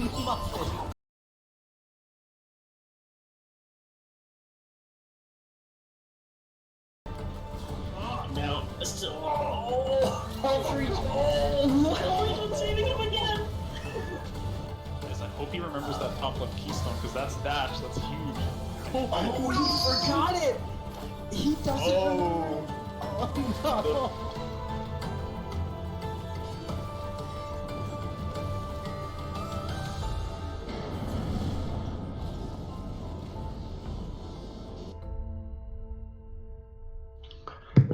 No, still. Oh, freeze! Oh, I'm saving him again. Guys, I hope he remembers that top left keystone because that's dash. That's huge. Oh, he forgot it. He doesn't. Oh. Oh no.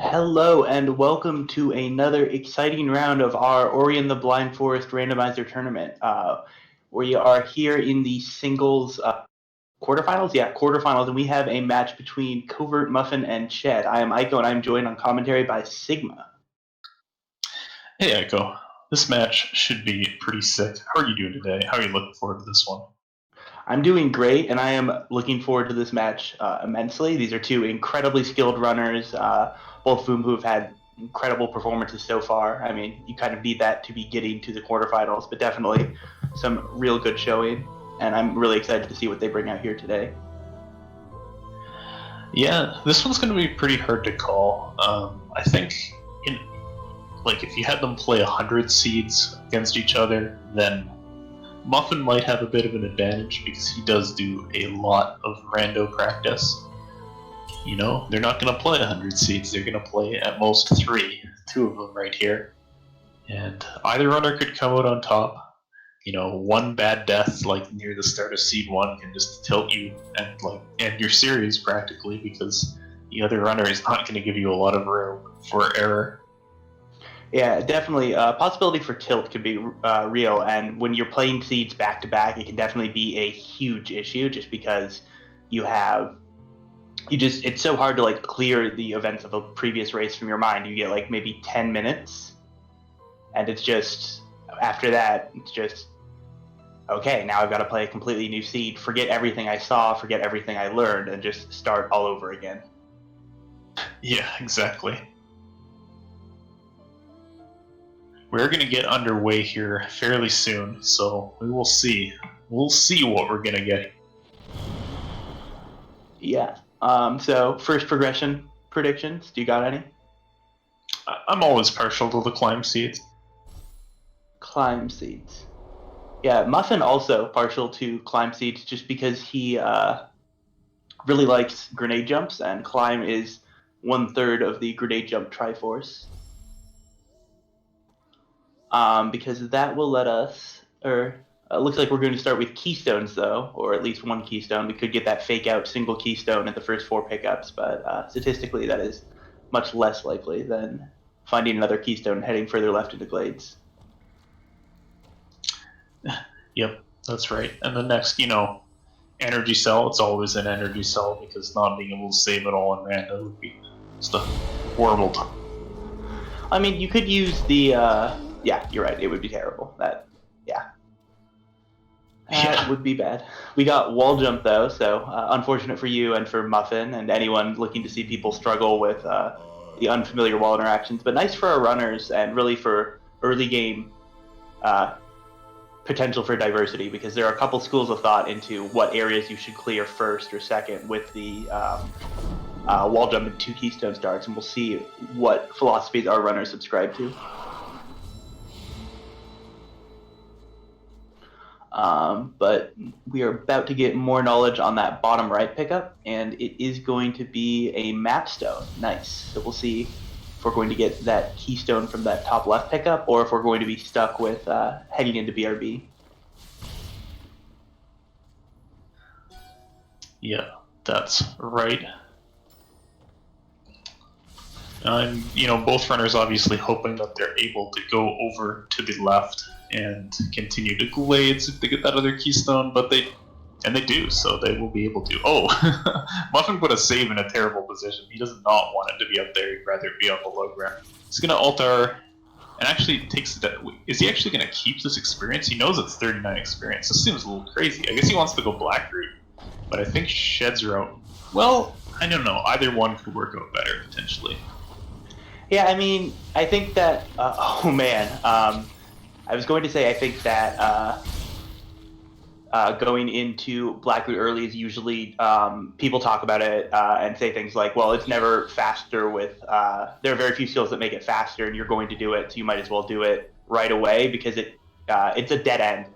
Hello and welcome to another exciting round of our Ori and the Blind Forest Randomizer tournament. We are here in the singles quarterfinals. Yeah, quarterfinals, and we have a match between Covert, Muffin, and Ched. I am Aiko, and I'm joined on commentary by Sigma. Hey, Aiko. This match should be pretty sick. How are you doing today? How are you looking forward to this one? I'm doing great, and I am looking forward to this match immensely. These are two incredibly skilled runners, both of whom who have had incredible performances so far. I mean, you kind of need that to be getting to the quarterfinals, but definitely some real good showing, and I'm really excited to see what they bring out here today. Yeah, this one's going to be pretty hard to call. I think, if you had them play 100 seeds against each other, then Muffin might have a bit of an advantage because he does do a lot of rando practice. You know, they're not going to play 100 seeds, they're going to play at most 3, 2 of them right here. And either runner could come out on top. You know, one bad death, like near the start of seed 1, can just tilt you and end your series practically because the other runner is not going to give you a lot of room for error. Yeah, definitely. Possibility for tilt could be real, and when you're playing seeds back to back, it can definitely be a huge issue just because it's so hard to clear the events of a previous race from your mind. You get maybe 10 minutes, and it's just after that, it's just okay. Now I've got to play a completely new seed, forget everything I saw, forget everything I learned, and just start all over again. Yeah, exactly. We're going to get underway here fairly soon, so we will see. We'll see what we're going to get. Yeah. So, first progression predictions, do you got any? I'm always partial to the climb seeds. Climb seeds. Yeah, Muffin also partial to climb seeds just because he really likes grenade jumps, and climb is 1/3 of the grenade jump triforce. Because that will let us, looks like we're going to start with keystones though, or at least one keystone. We could get that fake out single keystone at the first 4 pickups, but statistically that is much less likely than finding another keystone heading further left into glades. Yep, that's right. And the next, energy cell, it's always an energy cell because not being able to save it all in random would be just a horrible time. I mean, you could use the, yeah, you're right, it would be terrible. That would be bad. We got wall jump though, so unfortunate for you and for Muffin and anyone looking to see people struggle with the unfamiliar wall interactions, but nice for our runners and really for early game potential for diversity, because there are a couple schools of thought into what areas you should clear first or second with the wall jump and 2 keystone starts, and we'll see what philosophies our runners subscribe to. But we are about to get more knowledge on that bottom right pickup, and it is going to be a map stone. Nice. So we'll see if we're going to get that keystone from that top left pickup, or if we're going to be stuck with heading into BRB. Yeah, that's right. I'm, both runners obviously hoping that they're able to go over to the left and continue to glades if they get that other keystone, but they do, so they will be able to. Oh, Muffin put a save in a terrible position. He does not want it to be up there. He'd rather it be on the low ground. He's going to altar and actually takes the... Is he actually going to keep this experience? He knows it's 39 experience. This seems a little crazy. I guess he wants to go black route, but I think Shed's route... Well, I don't know. Either one could work out better, potentially. Yeah, I mean, I think that... oh, man. I was going to say I think that going into Blackroot early is usually people talk about it and say things like, well, it's never faster with there are very few skills that make it faster, and you're going to do it, so you might as well do it right away because it's a dead end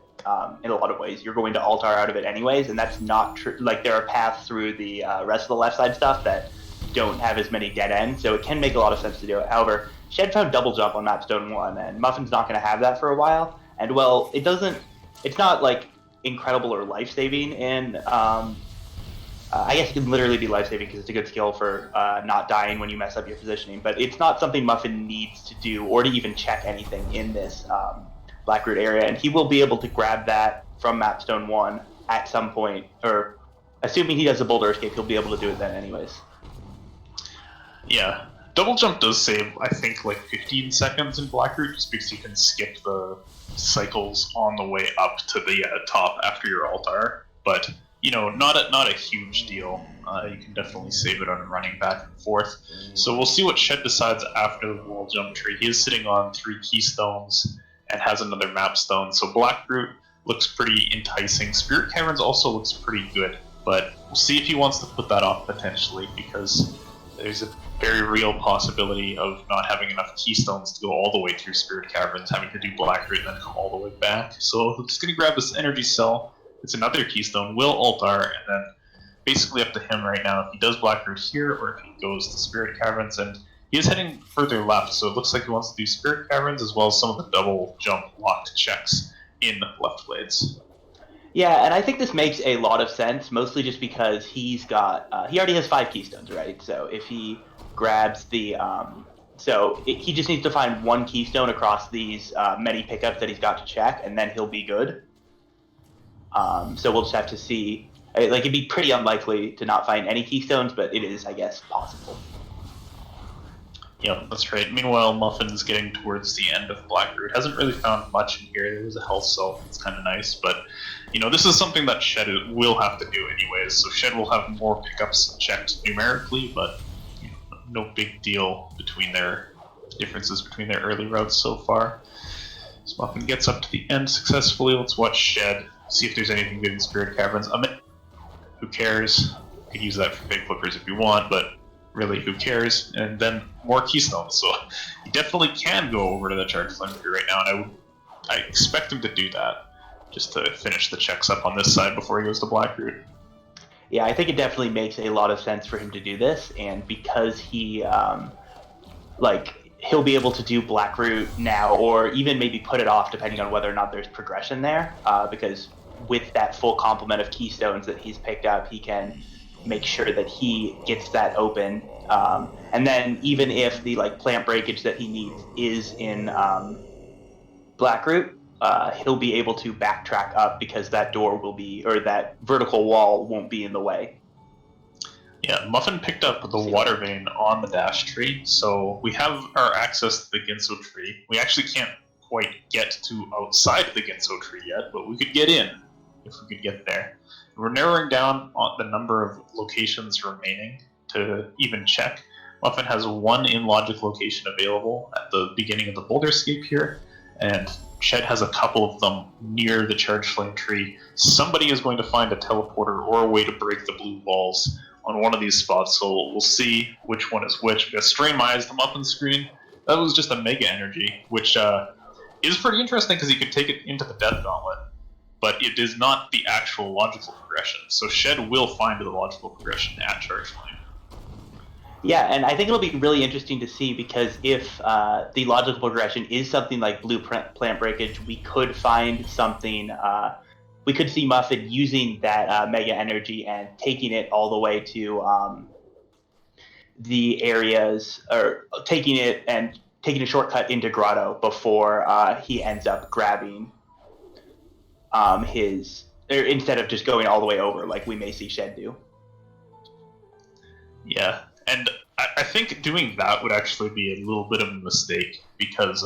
in a lot of ways. You're going to altar out of it anyways, and that's not true. Like, there are paths through the rest of the left side stuff that don't have as many dead ends, so it can make a lot of sense to do it. However, Shed found double jump on Mapstone 1, and Muffin's not going to have that for a while, and well, it's not like incredible or life-saving in I guess it can literally be life-saving because it's a good skill for not dying when you mess up your positioning, but it's not something Muffin needs to do or to even check anything in this Blackroot area, and he will be able to grab that from Mapstone 1 at some point, or assuming he does a Boulder Escape, he'll be able to do it then anyways. Yeah. Double jump does save, I think, like 15 seconds in Blackroot, just because you can skip the cycles on the way up to the top after your altar. But, you know, not a huge deal. You can definitely save it on running back and forth. So we'll see what Shed decides after the wall jump tree. He is sitting on 3 keystones and has another map stone. So Blackroot looks pretty enticing. Spirit Caverns also looks pretty good, but we'll see if he wants to put that off potentially, because there's a very real possibility of not having enough keystones to go all the way through Spirit Caverns, having to do Blackroot and then come all the way back. So I'm just going to grab this energy cell. It's another keystone, will altar, and then basically up to him right now if he does Blackroot here or if he goes to Spirit Caverns. And he is heading further left, so it looks like he wants to do Spirit Caverns as well as some of the double jump locked checks in left blades. Yeah, and I think this makes a lot of sense, mostly just because he's got he already has 5 keystones, right? So if he grabs the he just needs to find 1 keystone across these many pickups that he's got to check, and then he'll be good. So we'll just have to see. Like, it'd be pretty unlikely to not find any keystones, but it is, I guess, possible. Yeah, that's right. Meanwhile, Muffin's getting towards the end of Blackroot. Hasn't really found much in here. There's a health cell. It's kind of nice, but you know, this is something that Shed will have to do anyways. So Shed will have more pickups checked numerically, but you know, no big deal between their differences between their early routes so far. So Muffin gets up to the end successfully. Let's watch Shed, see if there's anything good in Spirit Caverns. Who cares? You could use that for big flippers if you want, but really, who cares? And then more keystones, so he definitely can go over to the Charge Flame Tree right now, and I expect him to do that, just to finish the checks up on this side before he goes to Blackroot. Yeah, I think it definitely makes a lot of sense for him to do this, and because he, he'll be able to do Blackroot now, or even maybe put it off depending on whether or not there's progression there, because with that full complement of keystones that he's picked up, he can make sure that he gets that open, and then even if the plant breakage that he needs is in Blackroot, he'll be able to backtrack up because that door will be, or that vertical wall won't be in the way. Yeah, Muffin picked up the water vein on the dash tree, so we have our access to the Ginso tree. We actually can't quite get to outside the Ginso tree yet, but we could get in if we could get there. We're narrowing down on the number of locations remaining to even check. Muffin has 1 in-logic location available at the beginning of the Boulder Escape here, and Shed has a couple of them near the Charge Flame Tree. Somebody is going to find a teleporter or a way to break the blue walls on one of these spots, so we'll see which one is which. I'm going to strain my eyes to Muffin's screen. That was just a Mega Energy, which is pretty interesting because you could take it into the Death Gauntlet, but it is not the actual logical progression. So Shed will find the logical progression at Charge Flame. Yeah, and I think it'll be really interesting to see, because if the logical progression is something like blue plant breakage, we could find something. We could see Muffin using that Mega Energy and taking it all the way to the areas, or taking a shortcut into Grotto before he ends up grabbing instead of just going all the way over like we may see Shed do. Yeah, and I think doing that would actually be a little bit of a mistake, because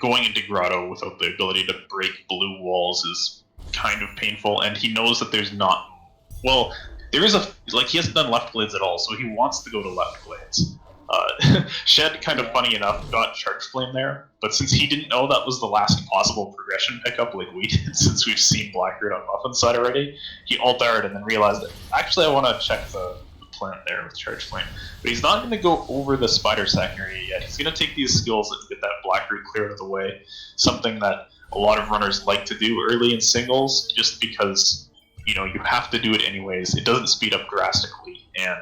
going into Grotto without the ability to break blue walls is kind of painful, and he knows that there's not... Well, there is he hasn't done left blades at all, so he wants to go to left blades. Shed, kind of funny enough, got Charge Flame there, but since he didn't know that was the last possible progression pickup like we did, since we've seen Blackroot on Muffin's side already, he ult-R'd and then realized that, actually I want to check the plant there with Charge Flame. But he's not going to go over the Spider Sack area yet. He's going to take these skills and get that Blackroot cleared of the way, something that a lot of runners like to do early in singles, just because, you know, you have to do it anyways. It doesn't speed up drastically, and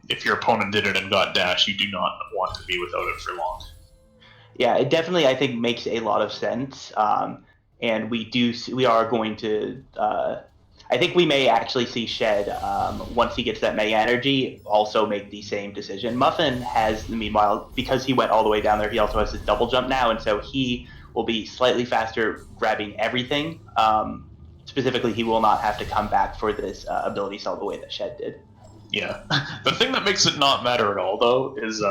if your opponent did it and got dash, you do not want to be without it for long. Yeah, it definitely, I think, makes a lot of sense. And we are going to, I think we may actually see Shed, once he gets that Mega Energy, also make the same decision. Muffin has, meanwhile, because he went all the way down there, he also has his double jump now, and so he will be slightly faster grabbing everything. Specifically, he will not have to come back for this ability cell the way that Shed did. Yeah. The thing that makes it not matter at all, though, is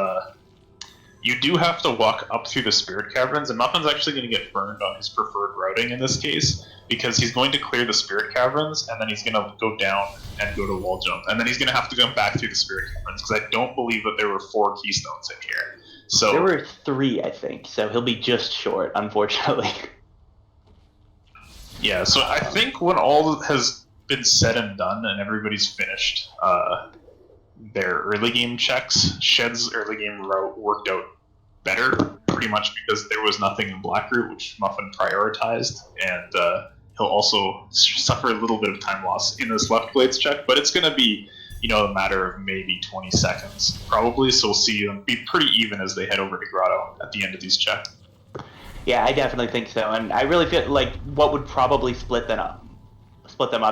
you do have to walk up through the Spirit Caverns, and Muffin's actually going to get burned on his preferred routing in this case, because he's going to clear the Spirit Caverns, and then he's going to go down and go to wall jump, and then he's going to have to come back through the Spirit Caverns, because I don't believe that there were 4 keystones in here. So there were 3, I think, so he'll be just short, unfortunately. Yeah, so I think when all has been said and done and everybody's finished their early game checks, Shed's early game route worked out better, pretty much because there was nothing in Blackroot, which Muffin prioritized, and he'll also suffer a little bit of time loss in this left blades check, but it's going to be, you know, a matter of maybe 20 seconds, probably, so we'll see them be pretty even as they head over to Grotto at the end of these checks. Yeah, I definitely think so, and I really feel like what would probably split them up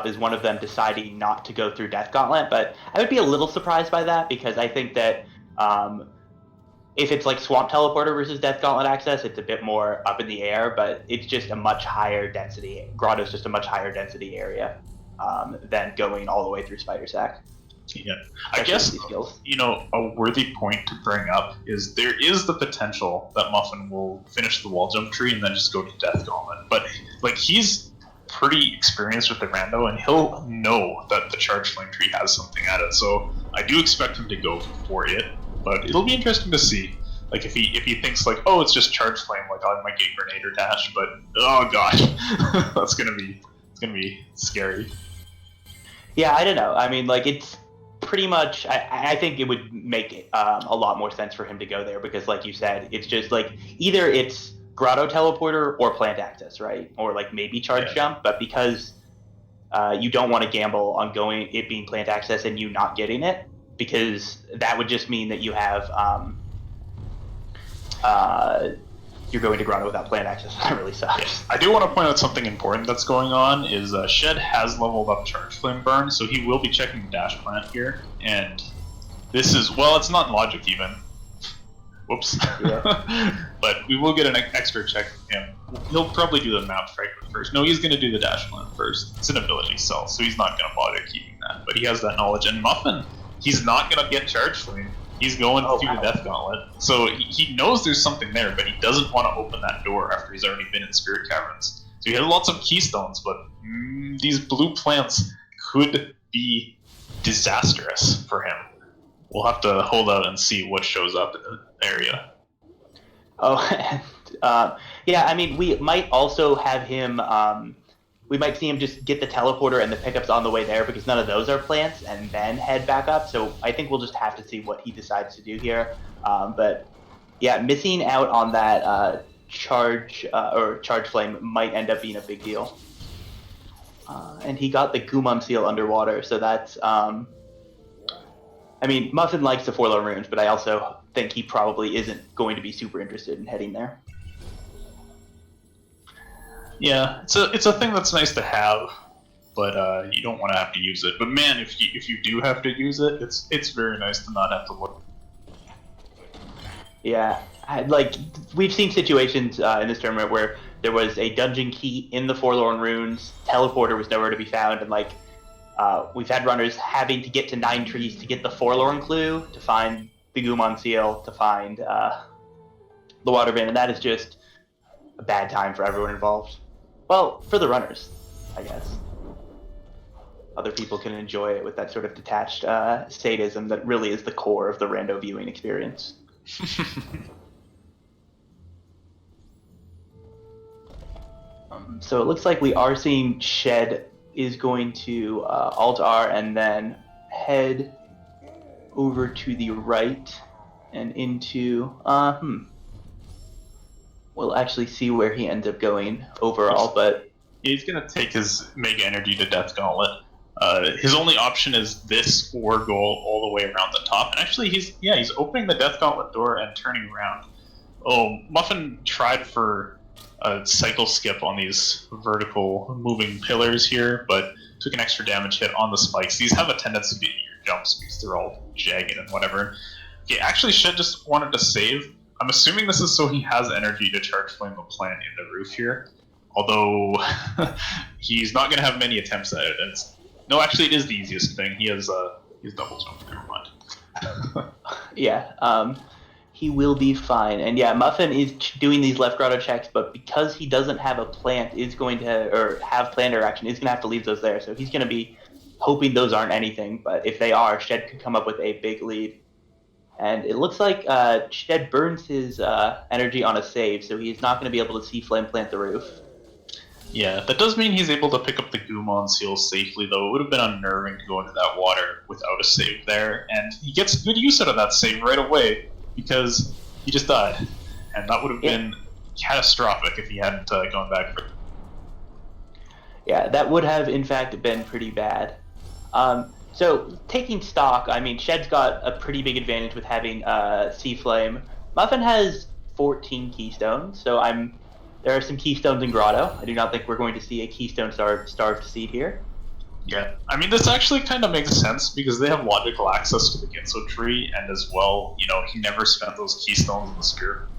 is one of them deciding not to go through Death Gauntlet, but I would be a little surprised by that, because I think that if it's like Swamp Teleporter versus Death Gauntlet access, it's a bit more up in the air, but it's just a much higher density. Grotto's just a much higher density area than going all the way through Spider Sack. Yeah, I guess, you know, a worthy point to bring up is there is the potential that Muffin will finish the wall jump tree and then just go to Death Gauntlet, but like he's pretty experienced with the rando, and he'll know that the Charge Flame tree has something at it, so I do expect him to go for it, but it'll be interesting to see. Like if he thinks like, oh, it's just Charge Flame, like I might get Grenade or Dash, but oh gosh, it's gonna be scary. Yeah, I don't know. I mean, like it's pretty much. I think it would make a lot more sense for him to go there, because, like you said, it's just like either it's Grotto Teleporter or Plant Access, right? Or like maybe Charge Jump, but because you don't want to gamble on it being Plant Access and you not getting it, because that would just mean that you have you're going to Grotto without Plant Access. That really sucks. Yeah. I do want to point out something important that's going on is Shed has leveled up Charge Flame Burn, so he will be checking Dash Plant here, and this is, well, it's not logic even. Whoops. Yeah. But we will get an extra check from him. He'll probably do the map fragment first. No, he's going to do the Dash Plant first. It's an ability cell, so he's not going to bother keeping that. But he has that knowledge. And Muffin, he's not going to get Charge Flame. He's going through the Death Gauntlet. So he knows there's something there, but he doesn't want to open that door after he's already been in Spirit Caverns. So he has lots of keystones, but these blue plants could be disastrous for him. We'll have to hold out and see what shows up in the area. Oh, and, yeah, I mean, we might also have him, we might see him just get the teleporter and the pickups on the way there, because none of those are plants, and then head back up. So I think we'll just have to see what he decides to do here. But yeah, missing out on that charge flame might end up being a big deal. And he got the Gumam seal underwater, so that's... I mean, Muffin likes the Forlorn Runes, but I also think he probably isn't going to be super interested in heading there. Yeah, it's a thing that's nice to have, but you don't want to have to use it. But man, if you do have to use it, it's very nice to not have to look. Yeah, like we've seen situations in this tournament where there was a dungeon key in the Forlorn Runes, teleporter was nowhere to be found, and like we've had runners having to get to 9 trees to get the Forlorn Clue, to find the Gumon Seal, to find the Water Vein, and that is just a bad time for everyone involved. Well, for the runners, I guess. other people can enjoy it with that sort of detached sadism that really is the core of the rando viewing experience. So it looks like we are seeing Shed is going to Alt R and then head over to the right and into we'll actually see where he ends up going overall, but he's gonna take his Mega Energy to Death Gauntlet. His only option is this or go all the way around the top. And actually, he's opening the Death Gauntlet door and turning around. Oh, Muffin tried for a cycle skip on these vertical moving pillars here, but took an extra damage hit on the spikes. These have a tendency to be your jumps because they're all jagged and whatever. Okay, actually, Shed just wanted to save. I'm assuming this is so he has energy to charge Flame of Plant in the roof here. Although, he's not going to have many attempts at it. No, actually, it is the easiest thing. He has double jump. Never mind. Yeah, he will be fine. And yeah, Muffin is doing these left grotto checks, but because he doesn't have a plant, have plant interaction, is going to have to leave those there. So he's going to be hoping those aren't anything. But if they are, Shed could come up with a big lead. And it looks like Shed burns his energy on a save, so he's not going to be able to see Flame Plant the roof. Yeah, that does mean he's able to pick up the Goomon seal safely, though. It would have been unnerving to go into that water without a save there, and he gets good use out of that save right away, because he just died. And that would have been catastrophic if he hadn't gone back for it. Yeah, that would have, in fact, been pretty bad. So, taking stock, I mean, Shed's got a pretty big advantage with having Sea Flame. Muffin has 14 Keystones, so there are some Keystones in Grotto. I do not think we're going to see a Keystone starved seed here. Yeah, I mean, this actually kind of makes sense, because they have logical access to the Ginso tree, and as well, he never spent those Keystones in the Spirit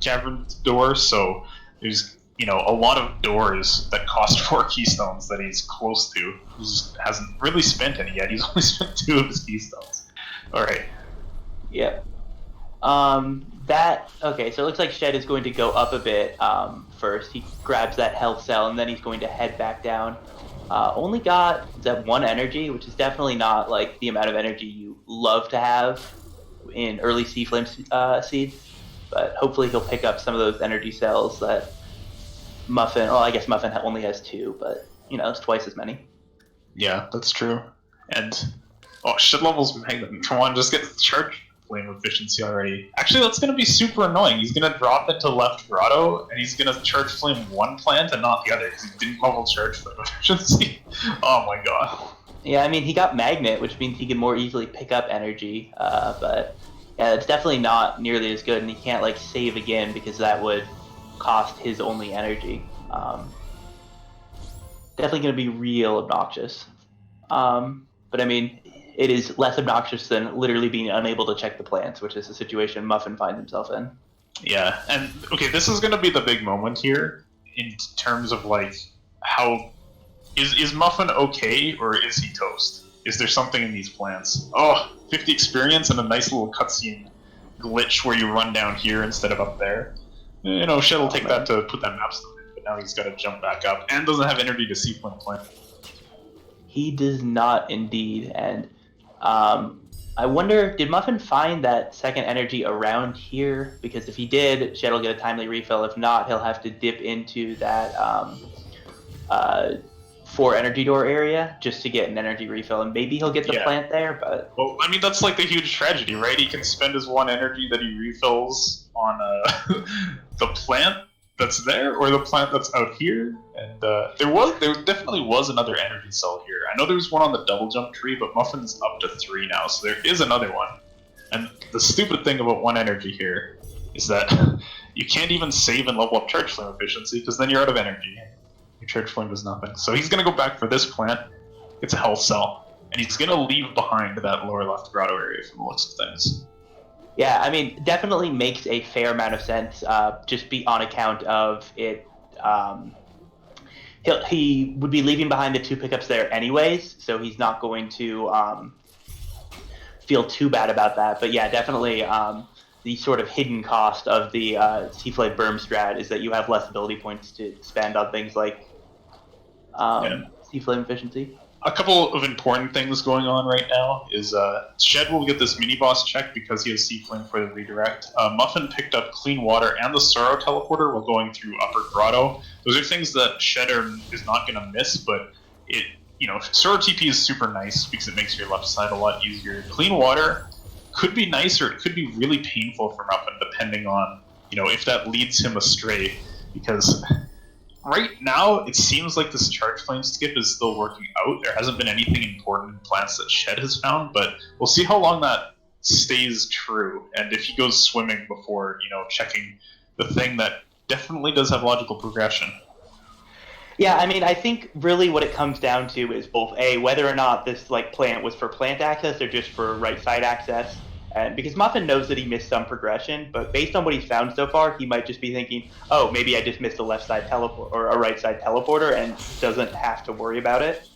Cavern door, so there's a lot of doors that cost 4 Keystones that he's close to. He just hasn't really spent any yet. He's only spent 2 of his Keystones. Alright. Yep. Okay, so it looks like Shed is going to go up a bit first. He grabs that health cell, and then he's going to head back down. Only got that 1 energy, which is definitely not like the amount of energy you love to have in early Sea Flame seeds. But hopefully he'll pick up some of those energy cells that Muffin, well, I guess Muffin only has 2, but, it's twice as many. Yeah, that's true. And, Shed levels Magnet. Come on, just get charge flame efficiency already. Actually, that's going to be super annoying. He's going to drop into left grotto, and he's going to charge flame 1 plant and not the other, because he didn't level charge flame efficiency. Oh my god. Yeah, I mean, he got Magnet, which means he can more easily pick up energy, but yeah, it's definitely not nearly as good, and he can't, save again, because that would cost his only energy. Definitely going to be real obnoxious. But I mean, it is less obnoxious than literally being unable to check the plants, which is the situation Muffin finds himself in. Yeah, and okay, this is going to be the big moment here in terms of how is Muffin okay or is he toast? Is there something in these plants? 50 experience and a nice little cutscene glitch where you run down here instead of up there. Shed will take that to put that map stuff in, but now he's got to jump back up and doesn't have energy to see Flame Plant. He does not indeed, and I wonder, did Muffin find that second energy around here? Because if he did, Shed will get a timely refill. If not, he'll have to dip into that 4 energy door area just to get an energy refill, and maybe he'll get the plant there, but... Well, I mean, that's the huge tragedy, right? He can spend his 1 energy that he refills on the plant that's there, or the plant that's out here, and there definitely was another energy cell here. I know there was one on the double jump tree, but Muffin's up to 3 now, so there is another one. And the stupid thing about 1 energy here is that you can't even save and level up charge flame efficiency, because then you're out of energy. Your charge flame does nothing. So he's going to go back for this plant. It's a health cell. And he's going to leave behind that lower left grotto area from the looks of things. Yeah, I mean, definitely makes a fair amount of sense, just be on account of it. He would be leaving behind the 2 pickups there anyways, so he's not going to feel too bad about that. But yeah, definitely the sort of hidden cost of the Sea Flame Berm strat is that you have less ability points to spend on things like Sea Flame efficiency. A couple of important things going on right now is Shed will get this mini boss check because he has Sea Flame for the redirect. Muffin picked up Clean Water and the Sorrow teleporter while going through Upper Grotto. Those are things that Shed is not going to miss, but Sorrow TP is super nice because it makes your left side a lot easier. Clean Water could be nice or it could be really painful for Muffin depending on if that leads him astray, because right now, it seems like this Charge Flame skip is still working out. There hasn't been anything important in plants that Shed has found, but we'll see how long that stays true, and if he goes swimming before, checking the thing that definitely does have logical progression. Yeah, I mean, I think really what it comes down to is both whether or not this plant was for plant access or just for right side access. And because Muffin knows that he missed some progression, but based on what he's found so far, he might just be thinking, oh, maybe I just missed a left side teleport or a right side teleporter and doesn't have to worry about it,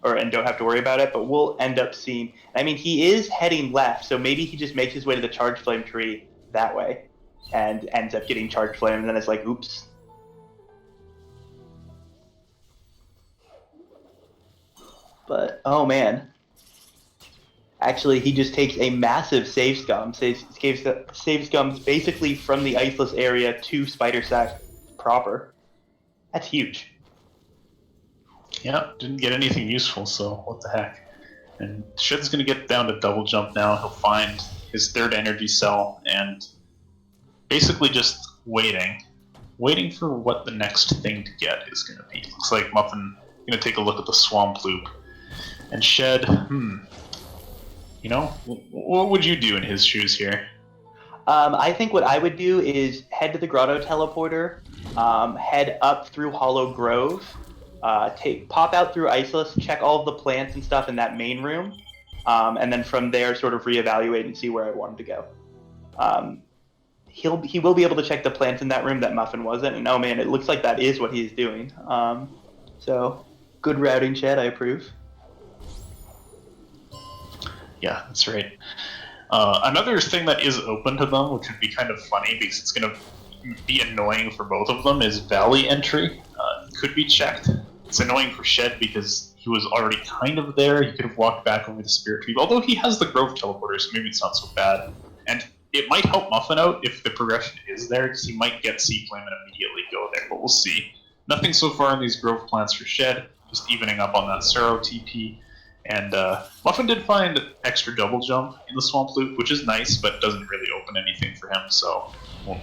and don't have to worry about it. But we'll end up seeing. I mean, he is heading left, so maybe he just makes his way to the Charge Flame tree that way, and ends up getting Charge Flame, and then it's like, oops. But oh man. Actually, he just takes a massive save scum. Save scums basically from the iceless area to Spider Sack proper. That's huge. Yeah, didn't get anything useful, so what the heck. And Shed's going to get down to double jump now. He'll find his third energy cell and basically just waiting for what the next thing to get is going to be. Looks like Muffin going to take a look at the Swamp Loop. And Shed, what would you do in his shoes here? I think what I would do is head to the Grotto teleporter, head up through Hollow Grove, pop out through Iceless, check all of the plants and stuff in that main room, and then from there sort of reevaluate and see where I want him to go. He will be able to check the plants in that room that Muffin wasn't, and oh man, it looks like that is what he's doing. So good routing, Shed. I approve. Yeah, that's right. Another thing that is open to them, which would be kind of funny because it's going to be annoying for both of them, is Valley entry. Could be checked. It's annoying for Shed because he was already kind of there. He could have walked back over the Spirit Tree, although he has the Grove teleporter, so maybe it's not so bad. And it might help Muffin out if the progression is there, because he might get Sea Flame and immediately go there, but we'll see. Nothing so far in these Grove plants for Shed, just evening up on that Sorrow TP. And Muffin did find extra double jump in the Swamp Loop, which is nice, but doesn't really open anything for him, so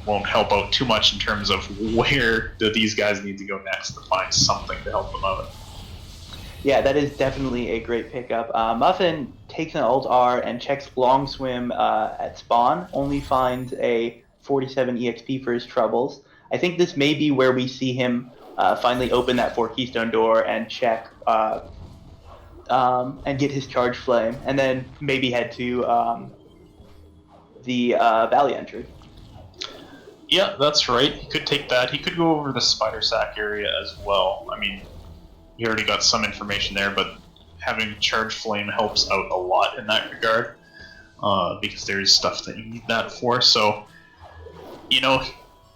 won't help out too much in terms of where do these guys need to go next to find something to help them out. Yeah, that is definitely a great pickup. Muffin takes an Alt-R and checks Long Swim at spawn, only finds a 47 EXP for his troubles. I think this may be where we see him finally open that 4 Keystone door and check and get his Charge Flame, and then maybe head to the Valley entry. Yeah, that's right. He could take that. He could go over the Spider Sack area as well. I mean, he already got some information there, but having Charge Flame helps out a lot in that regard, because there's stuff that you need that for. So,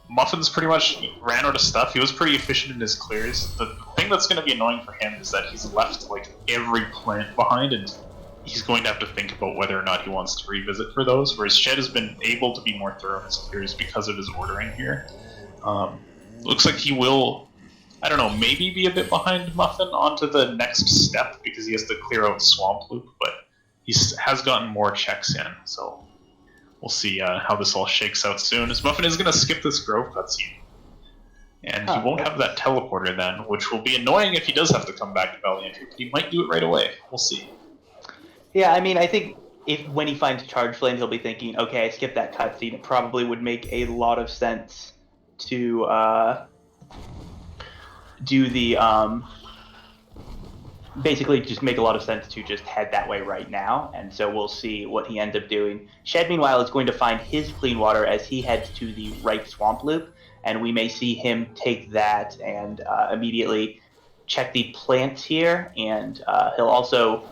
Muffin's pretty much ran out of stuff. He was pretty efficient in his clears. The thing that's going to be annoying for him is that he's left every plant behind, and he's going to have to think about whether or not he wants to revisit for those, whereas Shed has been able to be more thorough in his clears because of his ordering here. Looks like he will, I don't know, maybe be a bit behind Muffin onto the next step because he has to clear out Swamp Loop, but he has gotten more checks in, so we'll see how this all shakes out soon. As Muffin is going to skip this Grove cutscene, and he won't have that teleporter then, which will be annoying if he does have to come back to Valley Entry, but he might do it right away. We'll see. Yeah, I mean, I think when he finds Charge Flame, he'll be thinking, okay, I skipped that cutscene. It probably would make a lot of sense to do the basically just make a lot of sense to just head that way right now, and so we'll see what he ends up doing. Shed, meanwhile, is going to find his Clean Water as he heads to the right Swamp Loop, and we may see him take that and immediately check the plants here, and he'll also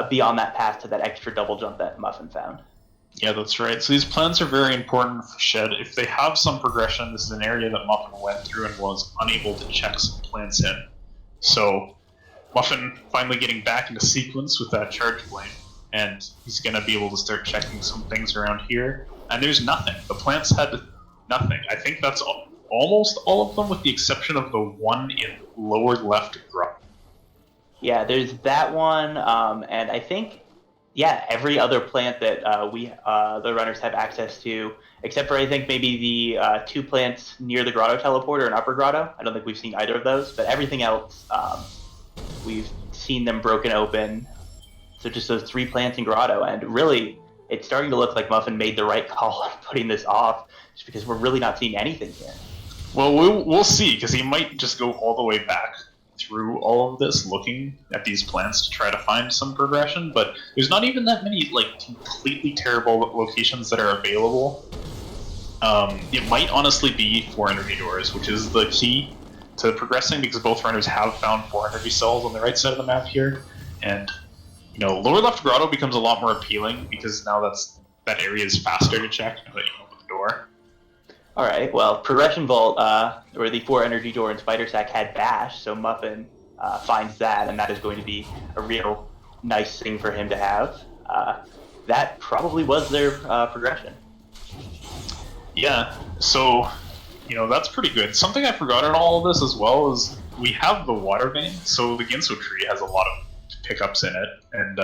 be on that path to that extra double jump that Muffin found. Yeah, that's right. So these plants are very important for Shed. If they have some progression, this is an area that Muffin went through and was unable to check some plants in. So Muffin finally getting back into sequence with that charge flame, and he's going to be able to start checking some things around here. And there's nothing. The plants had nothing. I think that's almost all of them, with the exception of the one in lower left grot. Yeah, there's that one, and I think, yeah, every other plant that the runners have access to, except for I think maybe the 2 plants near the grotto teleporter and upper grotto. I don't think we've seen either of those, but everything else, we've seen them broken open. So just those 3 plants in grotto, and really, it's starting to look like Muffin made the right call on putting this off, just because we're really not seeing anything here. Well, we'll see, because he might just go all the way back through all of this, looking at these plants to try to find some progression, but there's not even that many, like, completely terrible locations that are available. It might honestly be 4 energy doors, which is the key to progressing, because both runners have found 4 energy cells on the right side of the map here, and, you know, lower left grotto becomes a lot more appealing, because now that area is faster to check now that you open the door. All right, well, Progression Vault, or the 4 energy door in Spider Sack had Bash, so Muffin finds that, and that is going to be a real nice thing for him to have. That probably was their progression. Yeah, so, you know, that's pretty good. Something I forgot in all of this as well is we have the water vein, so the Ginso tree has a lot of pickups in it, and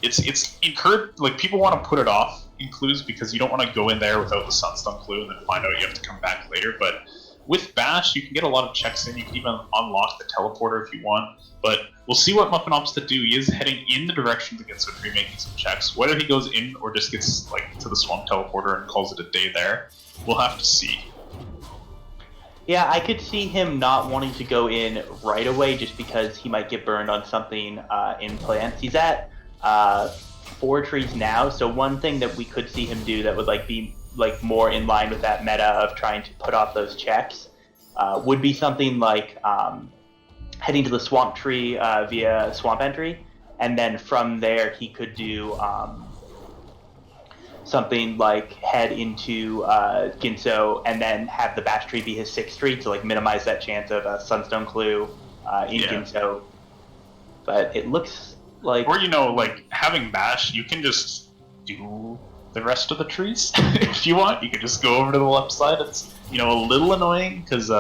it's encouraged, like, people want to put it off in clues because you don't want to go in there without the Sunstone clue and then find out you have to come back later, but with Bash, you can get a lot of checks in. You can even unlock the teleporter if you want, but we'll see what Muffin opts to do. He is heading in the direction of the Ginso tree, making some checks. Whether he goes in or just gets, like, to the swamp teleporter and calls it a day there, we'll have to see. Yeah, I could see him not wanting to go in right away just because he might get burned on something in plants. He's at 4 trees now, so one thing that we could see him do that would be more in line with that meta of trying to put off those checks would be something like heading to the swamp tree via swamp entry, and then from there he could do something like head into Ginso and then have the Bash tree be his 6th tree to minimize that chance of a Sunstone clue in Ginso. But it looks like... Or, having Bash, you can just do the rest of the trees if you want. You can just go over to the left side. It's, a little annoying because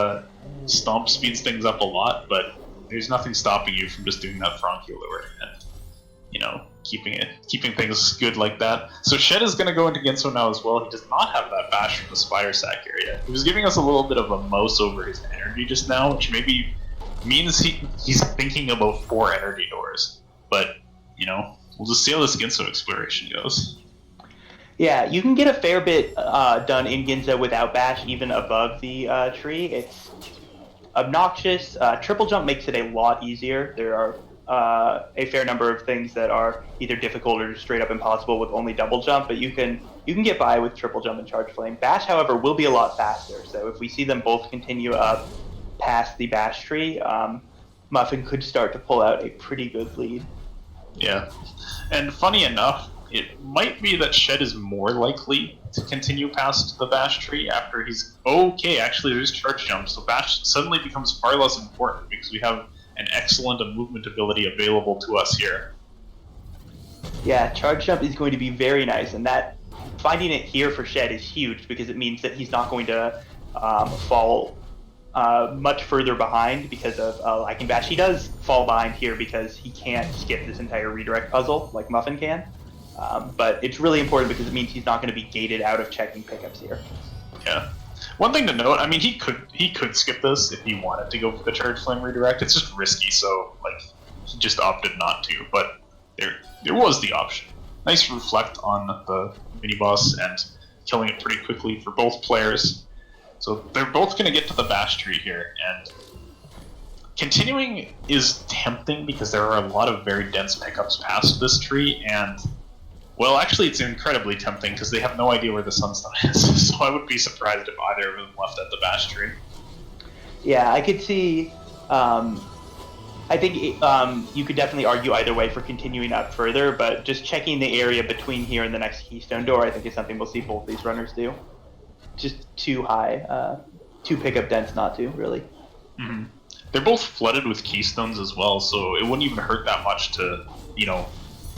Stomp speeds things up a lot, but there's nothing stopping you from just doing that Frankia lure and, keeping things good like that. So Shed is going to go into Ginso now as well. He does not have that Bash from the Spider Sack area. He was giving us a little bit of a mouse over his energy just now, which maybe means he's thinking about 4 energy doors. But, we'll just see how this Ginso exploration goes. Yeah, you can get a fair bit done in Ginso without Bash, even above the tree. It's obnoxious. Triple jump makes it a lot easier. There are a fair number of things that are either difficult or straight up impossible with only double jump, but you can get by with triple jump and charge flame. Bash, however, will be a lot faster. So if we see them both continue up past the Bash tree, Muffin could start to pull out a pretty good lead. Yeah, and funny enough, it might be that Shed is more likely to continue past the Bash tree after he's... Okay, actually there's charge jump, so Bash suddenly becomes far less important because we have an excellent movement ability available to us here. Yeah, charge jump is going to be very nice, and that finding it here for Shed is huge because it means that he's not going to fall much further behind because of Lycan Bash. He does fall behind here because he can't skip this entire redirect puzzle like Muffin can. But it's really important because it means he's not going to be gated out of checking pickups here. Yeah. One thing to note, he could skip this if he wanted to go for the charge flame redirect. It's just risky, so he just opted not to. But there was the option. Nice reflect on the mini boss and killing it pretty quickly for both players. So they're both going to get to the Bash tree here, and continuing is tempting because there are a lot of very dense pickups past this tree, and well, actually, it's incredibly tempting because they have no idea where the Sunstone is, so I would be surprised if either of them left at the Bash tree. Yeah, I could see... I think you could definitely argue either way for continuing up further, but just checking the area between here and the next Keystone door, I think is something we'll see both these runners do. Just too high, too pickup dense not to, really. Mm-hmm. they're both flooded with keystones as well, so it wouldn't even hurt that much to, you know,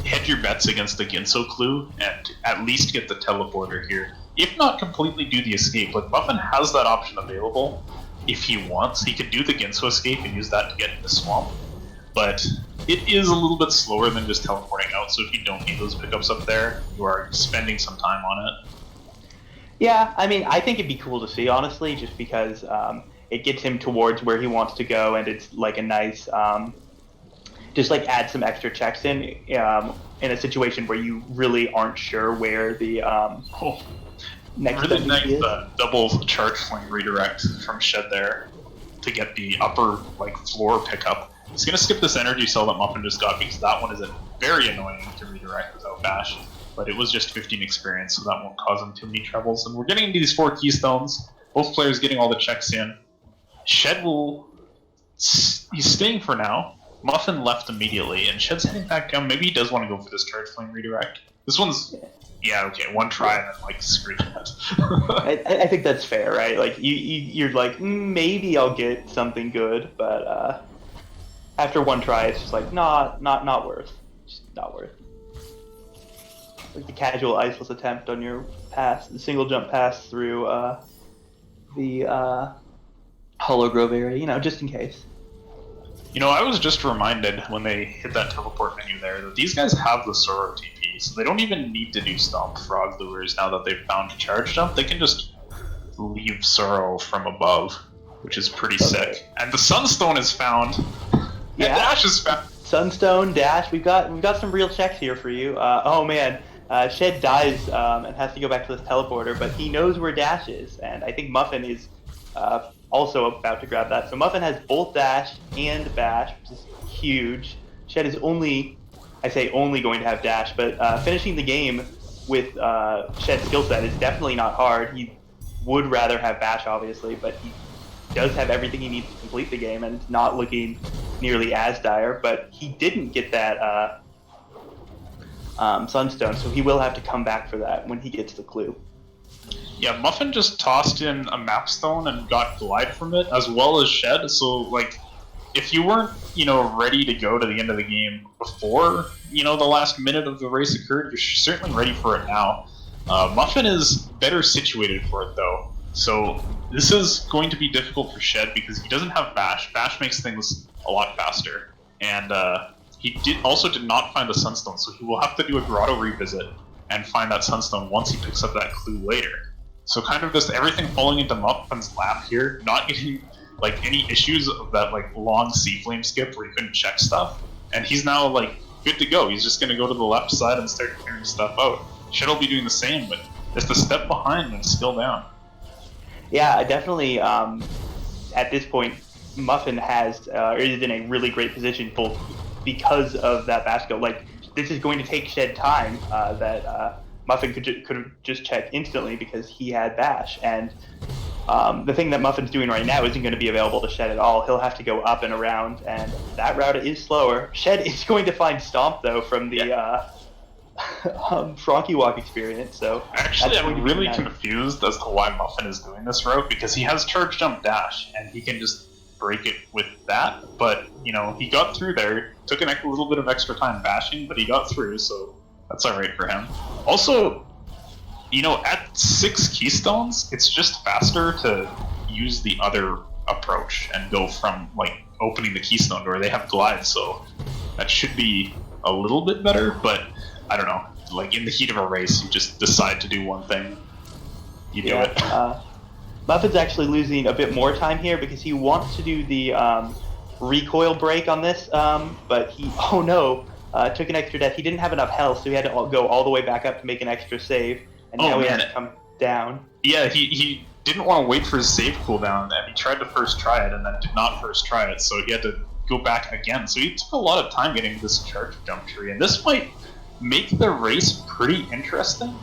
hedge your bets against the Ginso clue and at least get the teleporter here. If not completely do the escape, like Muffin has that option available if he wants. He could do the Ginso escape and use that to get in the swamp, but it is a little bit slower than just teleporting out, so if you don't need those pickups up there, you are spending some time on it. Yeah, I mean, I think it'd be cool to see, honestly, just because it gets him towards where he wants to go, and it's like a nice, just like add some extra checks in a situation where you really aren't sure where the next really nice is. Double charge fling redirect from Shed there to get the upper like floor pickup. He's gonna skip this energy cell that Muffin just got because that one is very annoying to redirect without bash. But it was just 15 experience, so that won't cause him too many troubles. And we're getting into these 4 keystones. Both players getting all the checks in. Shed he's staying for now. Muffin left immediately, and Shed's heading back down. Maybe he does want to go for this charge flame redirect. This one's, yeah, okay, one try and then like screw it. I think that's fair, right? Like you're like maybe I'll get something good, but after one try, it's just like not worth, just not worth. Like the casual iceless attempt on your pass, the single jump pass through the Hollow Grove area, you know, just in case. You know, I was just reminded when they hit that teleport menu there that these guys have the Sorrow TP, so they don't even need to do Stomp Frog Lures now that they've found Charge Jump. They can just leave Sorrow from above, which is pretty sick. And the Sunstone is found. Yeah. And Dash is found. Sunstone, Dash, we've got some real checks here for you. Oh man. Shed dies and has to go back to this teleporter, but he knows where Dash is, and I think Muffin is also about to grab that. So Muffin has both Dash and Bash, which is huge. Shed is only going to have Dash, but finishing the game with Shed's skill set is definitely not hard. He would rather have Bash, obviously, but he does have everything he needs to complete the game, and it's not looking nearly as dire, but he didn't get that Sunstone, so he will have to come back for that when he gets the clue. Yeah, Muffin just tossed in a map stone and got Glide from it, as well as Shed, so, like, if you weren't, you know, ready to go to the end of the game before, you know, the last minute of the race occurred, you're certainly ready for it now. Muffin is better situated for it, though, so this is going to be difficult for Shed because he doesn't have Bash. Bash makes things a lot faster, and he also did not find the Sunstone, so he will have to do a Grotto revisit and find that Sunstone once he picks up that clue later. So kind of just everything falling into Muffin's lap here, not getting like any issues of that like long sea flame skip where he couldn't check stuff, and he's now like good to go. He's just gonna go to the left side and start clearing stuff out. Shed will be doing the same, but just a step behind and still down. Yeah, definitely. At this point, Muffin is in a really great position, both because of that basket. Like, this is going to take Shed time that Muffin could have just checked instantly because he had Bash. And the thing that Muffin's doing right now isn't going to be available to Shed at all. He'll have to go up and around, and that route is slower. Shed is going to find Stomp, though, from the Frankie Walk experience. So actually, I'm really confused as to why Muffin is doing this route, because he has Charge Jump Dash, and he can just break it with that, but, you know, he got through there, took a little bit of extra time bashing, but he got through, so that's alright for him. Also, you know, at 6 keystones, it's just faster to use the other approach and go from, like, opening the keystone door. They have Glide, so that should be a little bit better, but I don't know. Like, in the heat of a race, you just decide to do one thing. You do it. Muffin's actually losing a bit more time here because he wants to do the recoil break on this, but he, took an extra death. He didn't have enough health, so he had to go all the way back up to make an extra save, and now he has to come down. Yeah, he didn't want to wait for his save cooldown, and he tried to first try it, and then did not first try it, so he had to go back again. So he took a lot of time getting this charge jump tree, and this might make the race pretty interesting,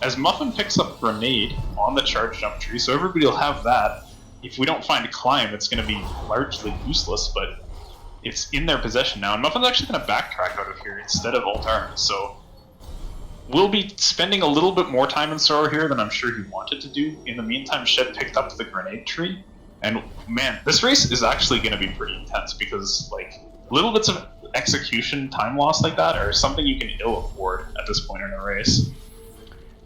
as Muffin picks up Grenade on the charge jump tree, so everybody will have that. If we don't find a climb, it's going to be largely useless, but it's in their possession now, and Muffin's actually going to backtrack out of here instead of ult-arm, so we'll be spending a little bit more time in Sorrow here than I'm sure he wanted to do. In the meantime, Shed picked up the Grenade tree, And man, this race is actually going to be pretty intense because like little bits of execution time loss like that are something you can ill afford at this point in a race.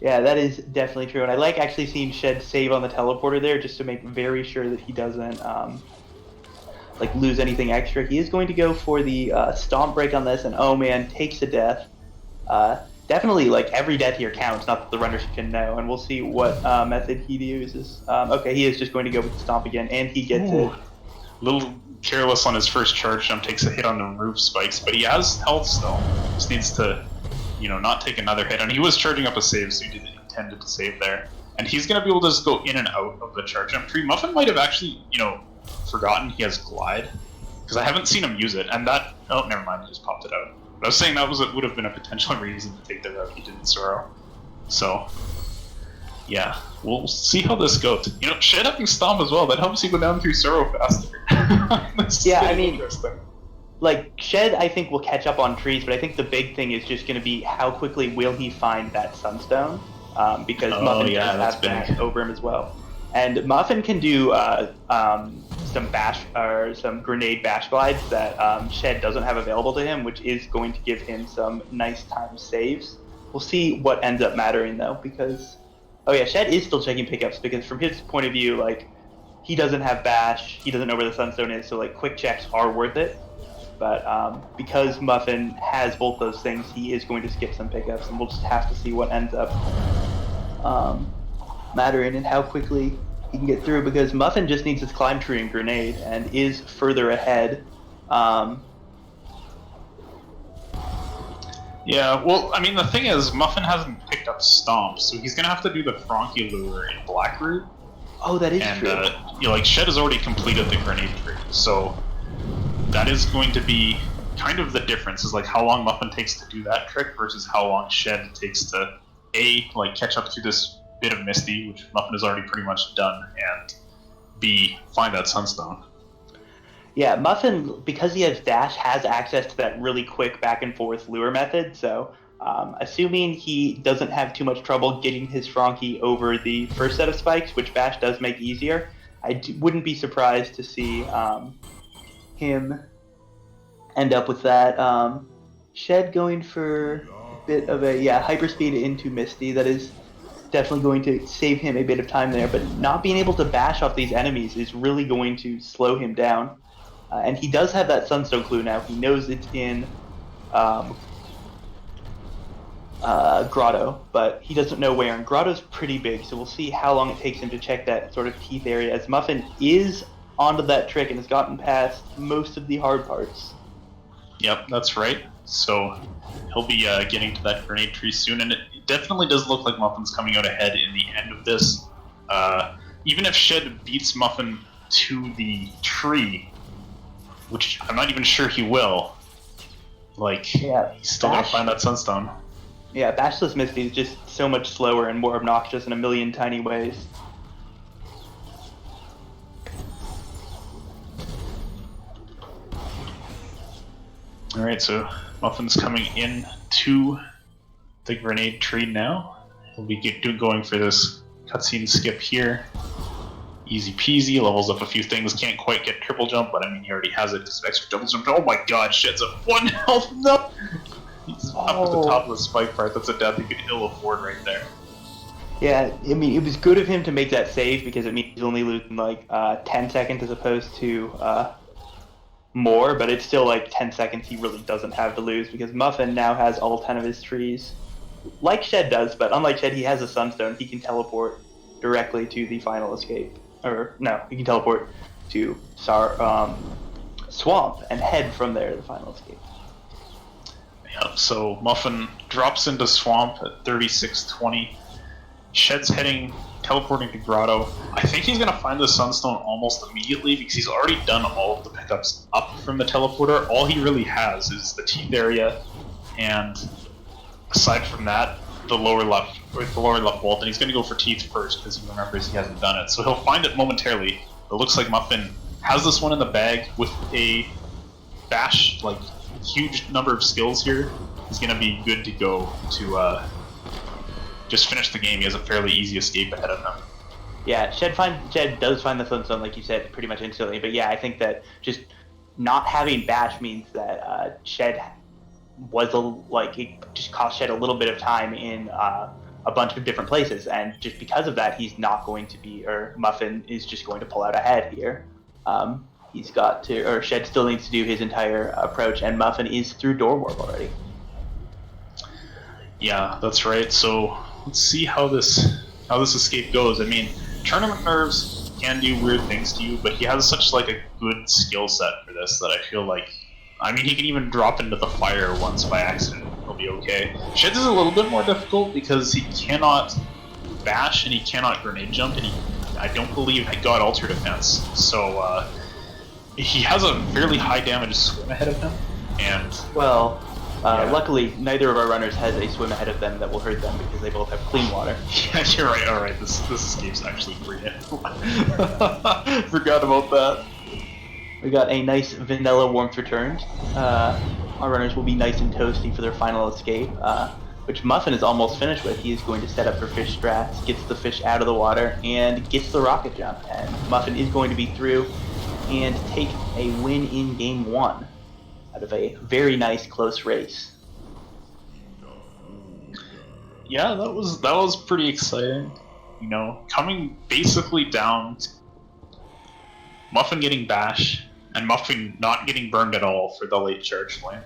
Yeah, that is definitely true. And I like actually seeing Shed save on the teleporter there just to make very sure that he doesn't like lose anything extra. He is going to go for the stomp break on this, and oh man, takes a death. Definitely, like every death here counts. Not that the runners can know, and we'll see what method he uses. Okay, he is just going to go with the stomp again, and he gets it. Little careless on his first charge jump, takes a hit on the roof spikes, but he has health still. Just needs to, you know, not take another hit. And he was charging up a save, so he didn't intend to save there. And he's going to be able to just go in and out of the charge jump tree. Muffin might have actually, you know, forgotten he has glide, because I haven't seen him use it. And that, oh, never mind, he just popped it out. I was saying that would have been a potential reason to take the route he didn't Sorrow. So, yeah, we'll see how this goes. You know, Shed having Stomp as well, that helps you go down through Sorrow faster. Yeah, I mean, like, Shed I think will catch up on trees, but I think the big thing is just going to be how quickly will he find that Sunstone, because Muffin does have that over him as well. And Muffin can do some bash or some grenade bash glides that Shed doesn't have available to him, which is going to give him some nice time saves. We'll see what ends up mattering though, because oh yeah, Shed is still checking pickups because from his point of view, like he doesn't have bash, he doesn't know where the Sunstone is, so like quick checks are worth it. But because Muffin has both those things, he is going to skip some pickups, and we'll just have to see what ends up mattering and how quickly he can get through, because Muffin just needs his climb tree and grenade and is further ahead. Yeah, well, I mean, the thing is, Muffin hasn't picked up Stomp, so he's gonna have to do the Frankie Lure in Black Root. Oh, that is true. And, you know, like, Shed has already completed the grenade tree, so that is going to be kind of the difference, is like how long Muffin takes to do that trick versus how long Shed takes to, A, like, catch up to this bit of Misty, which Muffin has already pretty much done, and B, find that Sunstone. Yeah, Muffin, because he has dash, has access to that really quick back and forth lure method, so assuming he doesn't have too much trouble getting his Frankie over the first set of spikes, which bash does make easier, I wouldn't be surprised to see him end up with that. Shed going for a bit of a, hyperspeed into Misty. That is definitely going to save him a bit of time there, but not being able to bash off these enemies is really going to slow him down. And he does have that Sunstone clue now. He knows it's in Grotto, but he doesn't know where. And Grotto's pretty big, so we'll see how long it takes him to check that sort of teeth area, as Muffin is onto that trick and has gotten past most of the hard parts. Yep, that's right. So he'll be getting to that grenade tree soon, and it definitely does look like Muffin's coming out ahead in the end of this. Even if Shed beats Muffin to the tree, which I'm not even sure he will, like, he's still gonna find that Sunstone. Yeah, Bashless Misty is just so much slower and more obnoxious in a million tiny ways. Alright, so Muffin's coming in to the grenade tree now. He'll be going for this cutscene skip here. Easy peasy, levels up a few things, can't quite get triple jump, but I mean, he already has it, just extra double jump. Oh my god, Shed's at 1 health, no! He's up at the top of the spike part, that's a death he could ill afford right there. Yeah, I mean, it was good of him to make that save, because it means he's only losing like 10 seconds as opposed to more, but it's still like 10 seconds he really doesn't have to lose, because Muffin now has all 10 of his trees. Like Shed does, but unlike Shed, he has a Sunstone. He can teleport directly to the final escape. Or, no, he can teleport to Swamp and head from there to the final escape. Yep, so Muffin drops into Swamp at 3620. Shed's teleporting to Grotto. I think he's going to find the Sunstone almost immediately because he's already done all of the pickups up from the teleporter. All he really has is the teeth area, and aside from that, the lower left vault, and he's going to go for teeth first because he remembers he hasn't done it. So he'll find it momentarily. It looks like Muffin has this one in the bag with a bash, like, huge number of skills here. He's going to be good to go to just finish the game. He has a fairly easy escape ahead of him. Yeah, Shed does find the sunstone, like you said, pretty much instantly. But yeah, I think that just not having Bash means that Shed was it just cost Shed a little bit of time in a bunch of different places, and just because of that, he's not going to be, or Muffin is just going to pull out ahead here. He's got to, or Shed still needs to do his entire approach, and Muffin is through Door Warp already. Yeah, that's right. So let's see how this escape goes. I mean, tournament nerves can do weird things to you, but he has such like a good skill set for this that I feel like, I mean, he can even drop into the fire once by accident. He'll be okay. Shed's is a little bit more difficult because he cannot bash and he cannot grenade jump, and I don't believe he got alter defense. So he has a fairly high damage swim ahead of him, and well. Yeah. Luckily, neither of our runners has a swim ahead of them that will hurt them because they both have clean water. Yeah, you're right. All right, this escape's actually pretty. Forgot about that. We got a nice vanilla warmth returned. Our runners will be nice and toasty for their final escape, which Muffin is almost finished with. He is going to set up for fish strats, gets the fish out of the water, and gets the rocket jump. And Muffin is going to be through and take a win in game 1. Out of a very nice close race. Yeah, that was pretty exciting. You know, coming basically down to Muffin getting bash and Muffin not getting burned at all for the late charge flame.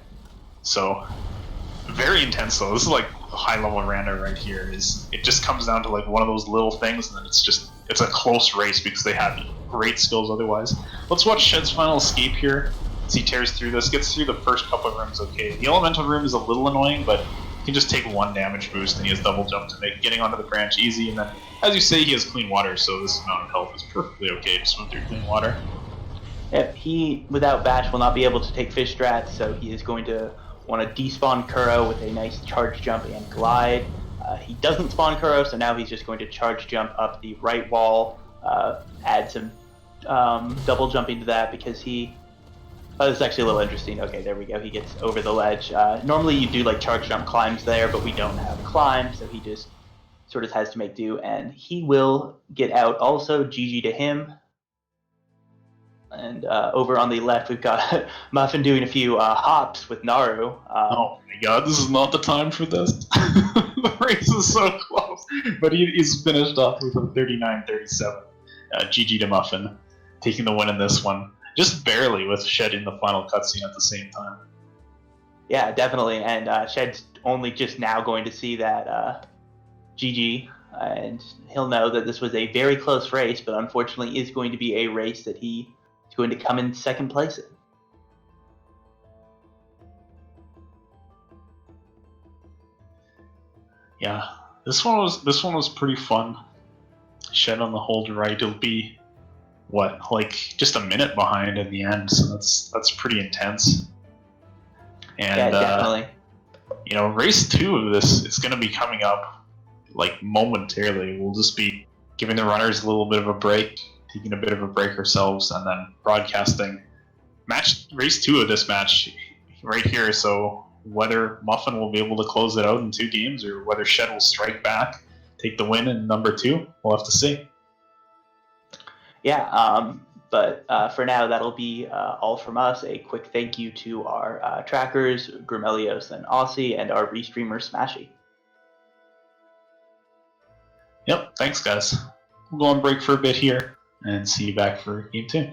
So very intense though. This is like high level rando right here. It just comes down to like one of those little things, and then it's a close race because they had great skills otherwise. Let's watch Shed's final escape here. As he tears through this, gets through the first couple of rooms okay. The elemental room is a little annoying, but he can just take 1 damage boost, and he has double jump to make getting onto the branch easy. And then, as you say, he has clean water, so this amount of health is perfectly okay to swim through clean water. Yep, he, without Bash, will not be able to take fish strats, so he is going to want to despawn Kuro with a nice charge jump and glide. He doesn't spawn Kuro, so now he's just going to charge jump up the right wall, add some double jumping to that because he... Oh, this is actually a little interesting. Okay, there we go. He gets over the ledge. Normally you do like charge jump climbs there, but we don't have climb, so he just sort of has to make do, and he will get out also. GG to him. And over on the left, we've got Muffin doing a few hops with Naru. Oh my god, this is not the time for this. The race is so close. But he's finished off with a 39-37. GG to Muffin, taking the win in this one. Just barely, with Shed in the final cutscene at the same time. Yeah, definitely. And Shed's only just now going to see that GG, and he'll know that this was a very close race, but unfortunately is going to be a race that he is going to come in second place in. Yeah, this one was pretty fun. Shed on the hold right. It'll be what, like just a minute behind in the end, so that's pretty intense. And yeah, definitely. You know, race 2 of this is going to be coming up like momentarily. We'll just be giving the runners a little bit of a break, taking a bit of a break ourselves, and then broadcasting race 2 of this match right here. So whether Muffin will be able to close it out in 2 games, or whether Shed will strike back, take the win in number 2, we'll have to see. Yeah, but for now, that'll be all from us. A quick thank you to our trackers, Grimelios and Aussie, and our restreamer, Smashy. Yep, thanks guys. We'll go on break for a bit here, and see you back for game 2.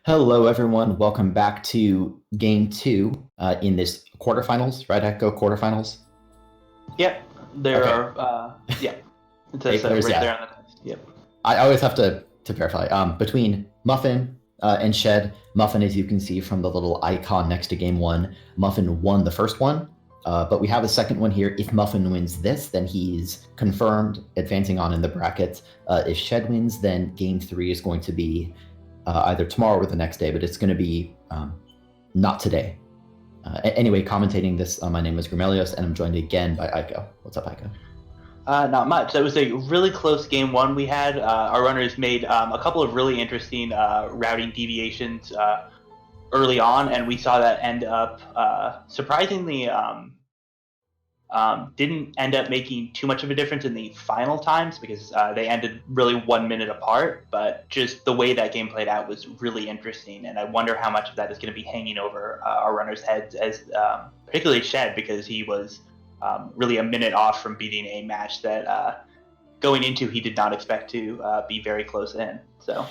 Hello, everyone. Welcome back to Game 2 in this quarterfinals, right, Echo? Quarterfinals? Yep, there Okay. are. Yeah, it says Eight players, right yeah. there on the test. Yep. I always have to verify. Between Muffin and Shed, Muffin, as you can see from the little icon next to Game 1, Muffin won the first one, but we have a second one here. If Muffin wins this, then he's confirmed advancing on in the bracket. If Shed wins, then Game 3 is going to be either tomorrow or the next day, but it's going to be not today. Anyway, commentating this, my name is Grimelios, and I'm joined again by Aiko. What's up, Aiko? Not much. It was a really close game one we had. Our runners made a couple of really interesting routing deviations early on, and we saw that end up surprisingly didn't end up making too much of a difference in the final times because they ended really 1 minute apart. But just the way that game played out was really interesting, and I wonder how much of that is going to be hanging over our runners' heads, as particularly Shed, because he was really a minute off from beating a match that going into he did not expect to be very close in. So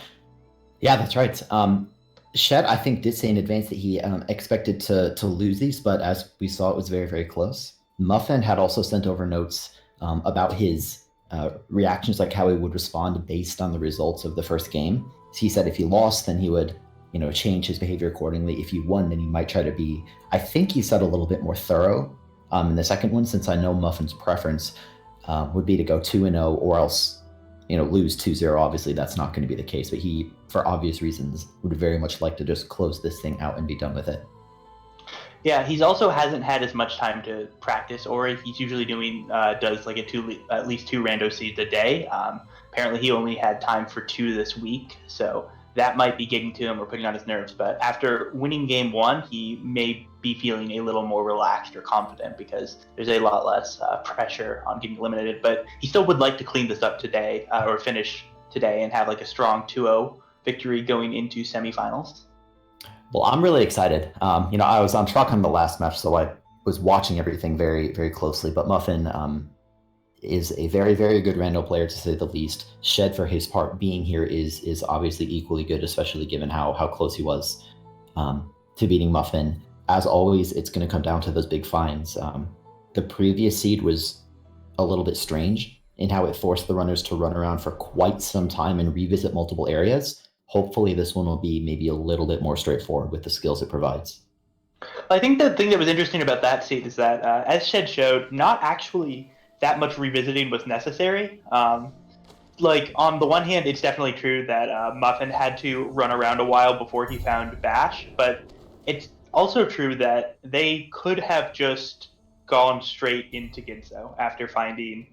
yeah, that's right. Shed, I think, did say in advance that he expected to lose these, but as we saw, it was very, very close. Muffin had also sent over notes about his reactions, like how he would respond based on the results of the first game. So he said if he lost, then he would, change his behavior accordingly. If he won, then he might try to be, I think he said, a little bit more thorough in the second one, since I know Muffin's preference would be to go 2-0 or else, lose 2-0. Obviously, that's not going to be the case, but he, for obvious reasons, would very much like to just close this thing out and be done with it. Yeah, he's also hasn't had as much time to practice, or he's usually does like at least 2 rando seeds a day. Apparently, he only had time for 2 this week, so that might be getting to him or putting on his nerves. But after winning game 1, he may be feeling a little more relaxed or confident because there's a lot less pressure on getting eliminated. But he still would like to clean this up today or finish today and have like a strong 2-0 victory going into semifinals. Well, I'm really excited. I was on truck on the last match, so I was watching everything very, very closely. But Muffin is a very, very good rando player, to say the least. Shed, for his part, being here is obviously equally good, especially given how close he was to beating Muffin. As always, it's going to come down to those big finds. The previous seed was a little bit strange in how it forced the runners to run around for quite some time and revisit multiple areas. Hopefully this one will be maybe a little bit more straightforward with the skills it provides. I think the thing that was interesting about that seed is that, as Shed showed, not actually that much revisiting was necessary. Like, on the one hand, it's definitely true that Muffin had to run around a while before he found Bash, but it's also true that they could have just gone straight into Ginso after finding...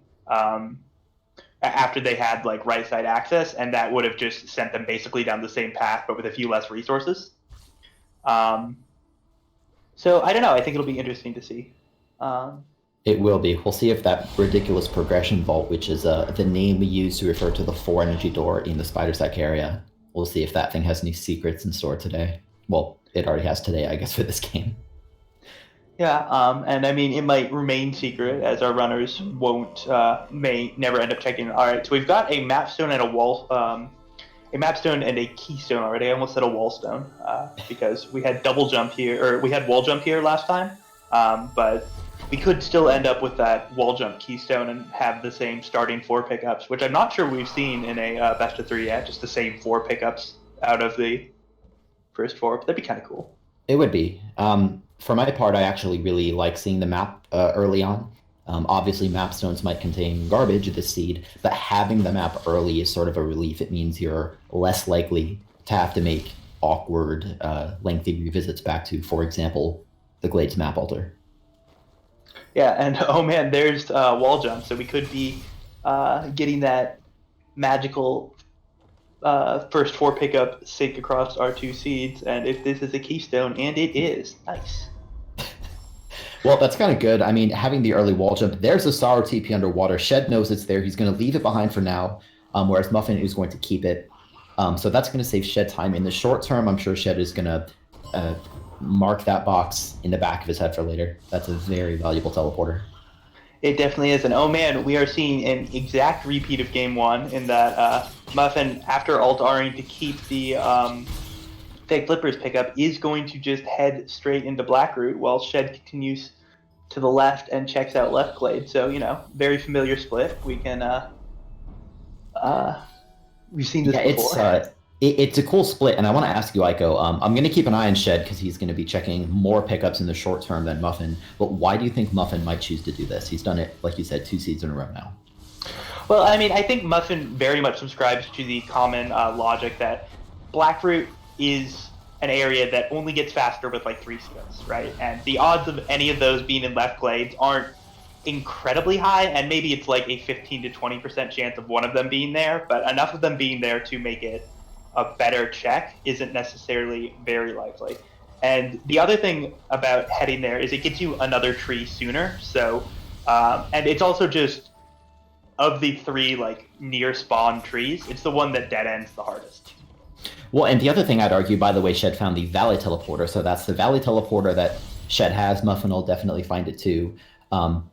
after they had like right side access, and that would have just sent them basically down the same path but with a few less resources. So I don't know, I think it'll be interesting to see. It will be. We'll see if that ridiculous progression vault, which is the name we use to refer to the 4 energy door in the spider sack area, we'll see if that thing has any secrets in store today. Well, it already has today, I guess, for this game. Yeah, and I mean, it might remain secret as our runners may never end up checking. All right, so we've got a mapstone and a mapstone and a keystone already. I almost said a wallstone because we had double jump here, or we had wall jump here last time, but we could still end up with that wall jump keystone and have the same starting 4 pickups, which I'm not sure we've seen in a best of 3 yet. Just the same 4 pickups out of the first 4. But that'd be kind of cool. It would be. For my part, I actually really like seeing the map early on. Obviously, mapstones might contain garbage, this seed, but having the map early is sort of a relief. It means you're less likely to have to make awkward, lengthy revisits back to, for example, the Glades map altar. Yeah, and oh man, there's wall jump, so we could be getting that magical first 4 pickup sync across our 2 seeds, and if this is a keystone, and it is, nice. Well, that's kind of good. I mean, having the early wall jump, there's a Sorrow TP underwater. Shed knows it's there. He's going to leave it behind for now, whereas Muffin is going to keep it. So that's going to save Shed time. In the short term, I'm sure Shed is going to mark that box in the back of his head for later. That's a very valuable teleporter. It definitely is. And oh man, we are seeing an exact repeat of game 1 in that Muffin, after alt-Ring to keep the take Flipper's pickup is going to just head straight into Blackroot while Shed continues to the left and checks out Left Glade. So, very familiar split. We can, we've seen this before. It's a cool split, and I want to ask you, Aiko, I'm going to keep an eye on Shed because he's going to be checking more pickups in the short term than Muffin, but why do you think Muffin might choose to do this? He's done it, like you said, 2 seeds in a row now. Well, I mean, I think Muffin very much subscribes to the common logic that Blackroot is an area that only gets faster with like 3 skills, right? And the odds of any of those being in Left Glades aren't incredibly high, and maybe it's like a 15 to 20% chance of one of them being there, but enough of them being there to make it a better check isn't necessarily very likely. And the other thing about heading there is it gets you another tree sooner. So, and it's also just, of the 3 like near spawn trees, it's the one that dead ends the hardest. Well, and the other thing I'd argue, by the way, Shed found the Valley Teleporter, so that's the Valley Teleporter that Shed has. Muffin will definitely find it too.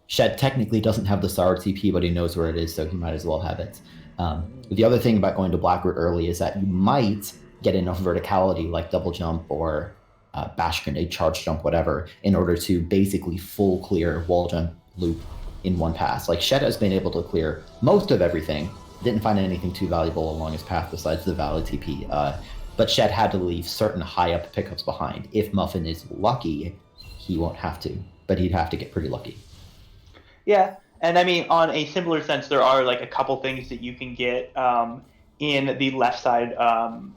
Shed technically doesn't have the Star CP, but he knows where it is, so he might as well have it. The other thing about going to Blackroot early is that you might get enough verticality, like double jump or bash grenade, charge jump, whatever, in order to basically full clear wall jump loop in one pass. Like Shed has been able to clear most of everything, didn't find anything too valuable along his path besides the Valley TP, but Shed had to leave certain high up pickups behind. If Muffin is lucky, he won't have to, but he'd have to get pretty lucky. Yeah, and I mean, on a similar sense, there are like a couple things that you can get in the left side,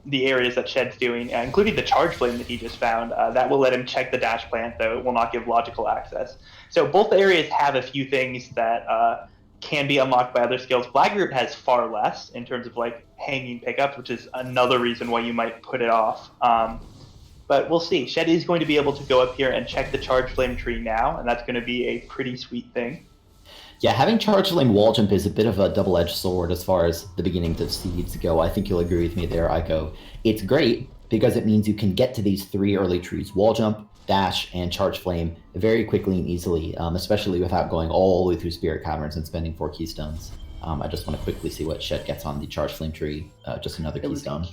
the areas that Shed's doing, including the Charge Flame that he just found. That will let him check the dash plant, though it will not give logical access. So both areas have a few things that can be unlocked by other skills. Blackroot has far less in terms of like hanging pickups, which is another reason why you might put it off. But we'll see. Shed is going to be able to go up here and check the Charge Flame tree now, and that's going to be a pretty sweet thing. Yeah, having Charge Flame wall jump is a bit of a double-edged sword as far as the beginnings of seeds go. I think you'll agree with me there, Aiko. It's great because it means you can get to these 3 early trees, wall jump, dash, and Charge Flame, very quickly and easily, especially without going all the way through Spirit Caverns and spending 4 keystones. I just want to quickly see what Shed gets on the Charge Flame tree, just another keystone.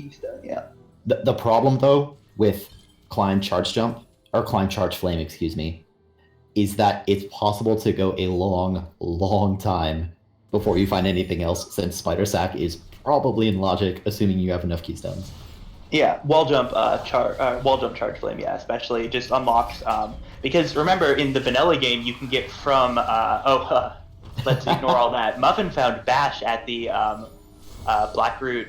Yeah. The problem, though, with Climb Charge Jump, or Climb Charge Flame, excuse me, is that it's possible to go a long, long time before you find anything else, since Spider Sack is probably in logic, assuming you have enough keystones. Yeah, wall jump Charge Flame, yeah, especially just unlocks, because remember, in the vanilla game, you can get from, let's ignore all that. Muffin found Bash at the Blackroot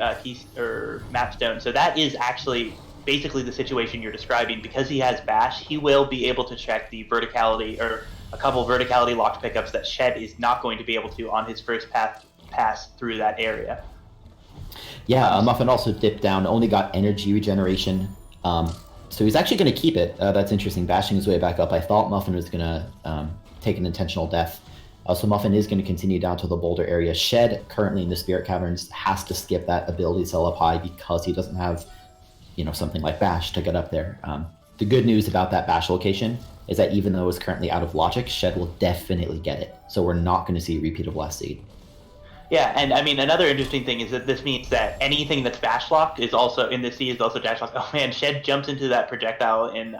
Mapstone, so that is actually basically the situation you're describing. Because he has Bash, he will be able to check the verticality, or a couple verticality locked pickups that Shed is not going to be able to on his first pass through that area. Yeah, Muffin also dipped down, only got energy regeneration, so he's actually going to keep it. That's interesting, bashing his way back up. I thought Muffin was going to take an intentional death. So Muffin is going to continue down to the boulder area. Shed, currently in the Spirit Caverns, has to skip that ability cell up high because he doesn't have something like Bash to get up there. The good news about that Bash location is that even though it's currently out of logic, Shed will definitely get it. So we're not going to see a repeat of last seed. Yeah, and I mean, another interesting thing is that this means that anything that's Bash locked is also, in this seed, is also dash locked. Oh man, Shed jumps into that projectile in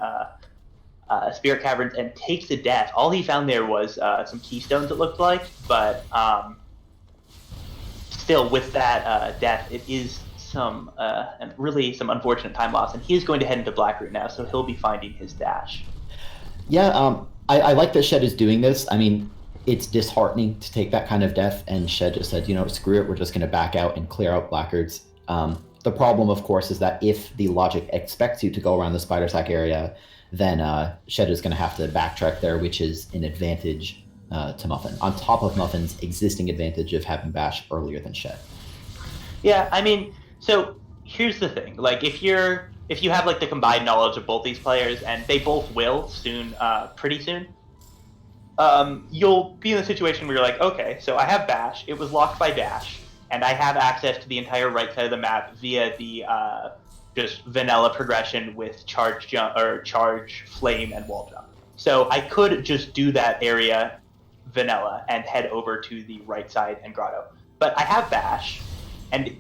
Spirit Caverns and takes a death. All he found there was some keystones, it looked like, but still, with that death, it is and really some unfortunate time loss, and he is going to head into Blackroot now, so he'll be finding his dash. Yeah, I like that Shed is doing this. I mean, it's disheartening to take that kind of death, and Shed just said, screw it, we're just going to back out and clear out Blackroot's. The problem, of course, is that if the logic expects you to go around the Spider Sack area, then Shed is going to have to backtrack there, which is an advantage to Muffin, on top of Muffin's existing advantage of having Bash earlier than Shed. Yeah, I mean, so here's the thing. Like, if you have like the combined knowledge of both these players, and they both will soon, pretty soon, you'll be in a situation where you're like, okay, so I have Bash, it was locked by Dash, and I have access to the entire right side of the map via the just vanilla progression with Charge Jump or Charge Flame and Wall Jump. So I could just do that area vanilla and head over to the right side and Grotto. But I have Bash, and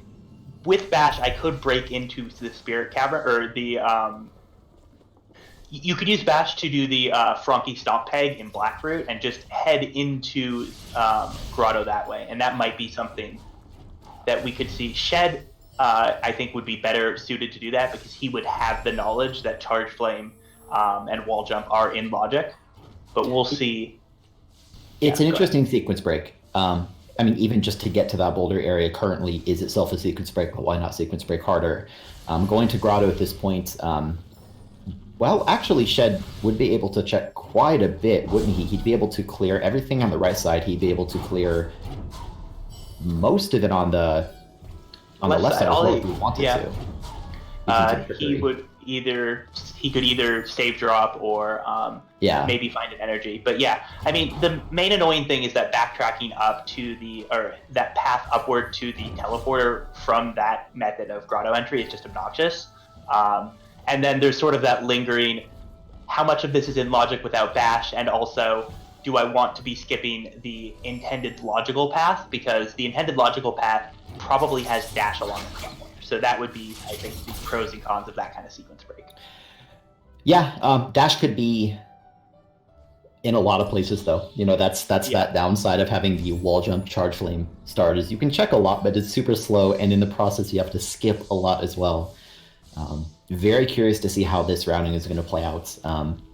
with Bash, I could break into the Spirit Cavern, or the, you could use Bash to do the Frankie Stomp Peg in Blackroot and just head into Grotto that way, and that might be something that we could see. Shed, I think, would be better suited to do that because he would have the knowledge that Charge Flame and Wall Jump are in logic, but we'll see. It's an interesting sequence break. I mean, even just to get to that boulder area currently is itself a sequence break, but why not sequence break harder? Going to Grotto at this point, well, actually, Shed would be able to check quite a bit, wouldn't he? He'd be able to clear everything on the right side. He'd be able to clear most of it on the left side as well if he wanted to. He could either save drop or maybe find an energy. But yeah, I mean, the main annoying thing is that backtracking up to that path upward to the teleporter from that method of Grotto entry is just obnoxious. And then there's sort of that lingering, how much of this is in logic without Bash, and also, do I want to be skipping the intended logical path? Because the intended logical path probably has Dash along it somewhere. So that would be, I think, the pros and cons of that kind of sequence break. Yeah, Dash could be in a lot of places, though. You know, that's that downside of having the Wall Jump Charge Flame start, is you can check a lot, but it's super slow, and in the process you have to skip a lot as well. Very curious to see how this routing is going to play out.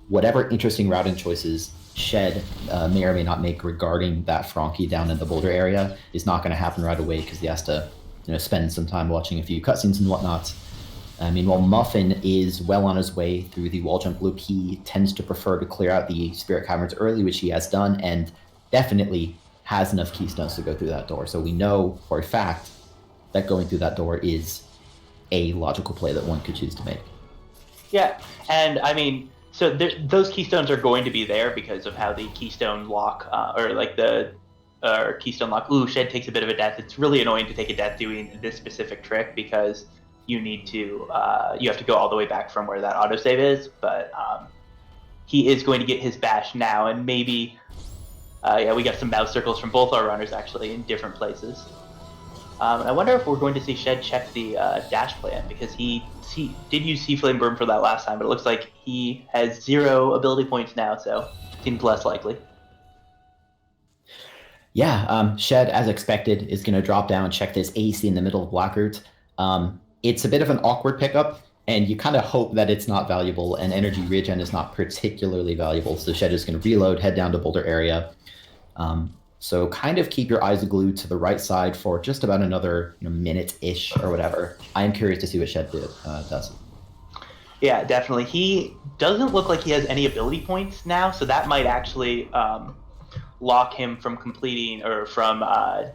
Whatever interesting routing choices Shed may or may not make regarding that Frankie down in the boulder area is not going to happen right away because he has to spend some time watching a few cutscenes and whatnot. Meanwhile, Muffin is well on his way through the wall jump loop. He tends to prefer to clear out the Spirit Caverns early, which he has done, and definitely has enough keystones to go through that door. So we know for a fact that going through that door is a logical play that one could choose to make. Yeah, and I mean, so those keystones are going to be there because of how the keystone lock, keystone lock. Ooh, Shed takes a bit of a death. It's really annoying to take a death doing this specific trick because you need to, you have to go all the way back from where that autosave is. But he is going to get his Bash now, and maybe, we got some mouse circles from both our runners actually in different places. I wonder if we're going to see Shed check the dash plan, because he did use Sea Flame Burn for that last time, but it looks like he has 0 ability points now, so seems less likely. Yeah, Shed, as expected, is going to drop down and check this AC in the middle of Blackroot. It's a bit of an awkward pickup, and you kind of hope that it's not valuable, and Energy Regen is not particularly valuable, so Shed is going to reload, head down to Boulder area. So kind of keep your eyes glued to the right side for just about another minute-ish or whatever. I am curious to see what Shed does. Yeah, definitely. He doesn't look like he has any ability points now, so that might actually lock him from completing or from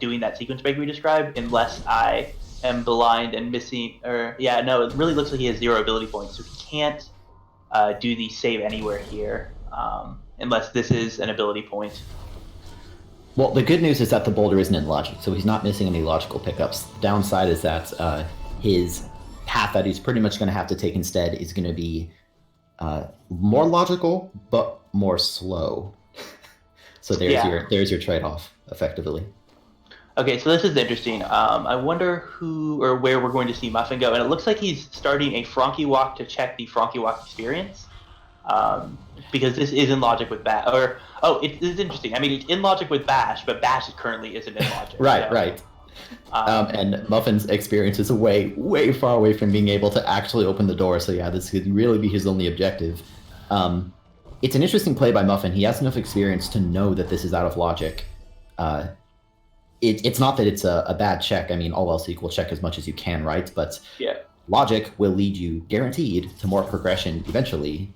doing that sequence break we described, unless I am blind and missing. It really looks like he has 0 ability points, so he can't do the save anywhere here unless this is an ability point. Well, the good news is that the boulder isn't in logic, so he's not missing any logical pickups. The downside is that his path that he's pretty much going to have to take instead is going to be more logical, but more slow. So there's your trade-off, effectively. Okay, so this is interesting. I wonder who or where we're going to see Muffin go, and it looks like he's starting a Frankie Walk to check the Frankie Walk experience. Because this is in logic with Bash, it is interesting. I mean, it's in logic with Bash, but Bash currently isn't in logic. Right. And Muffin's experience is way, way far away from being able to actually open the door. So yeah, this could really be his only objective. It's an interesting play by Muffin. He has enough experience to know that this is out of logic. It's not that it's a bad check. I mean, all else equal, check as much as you can, right? But logic will lead you, guaranteed, to more progression eventually.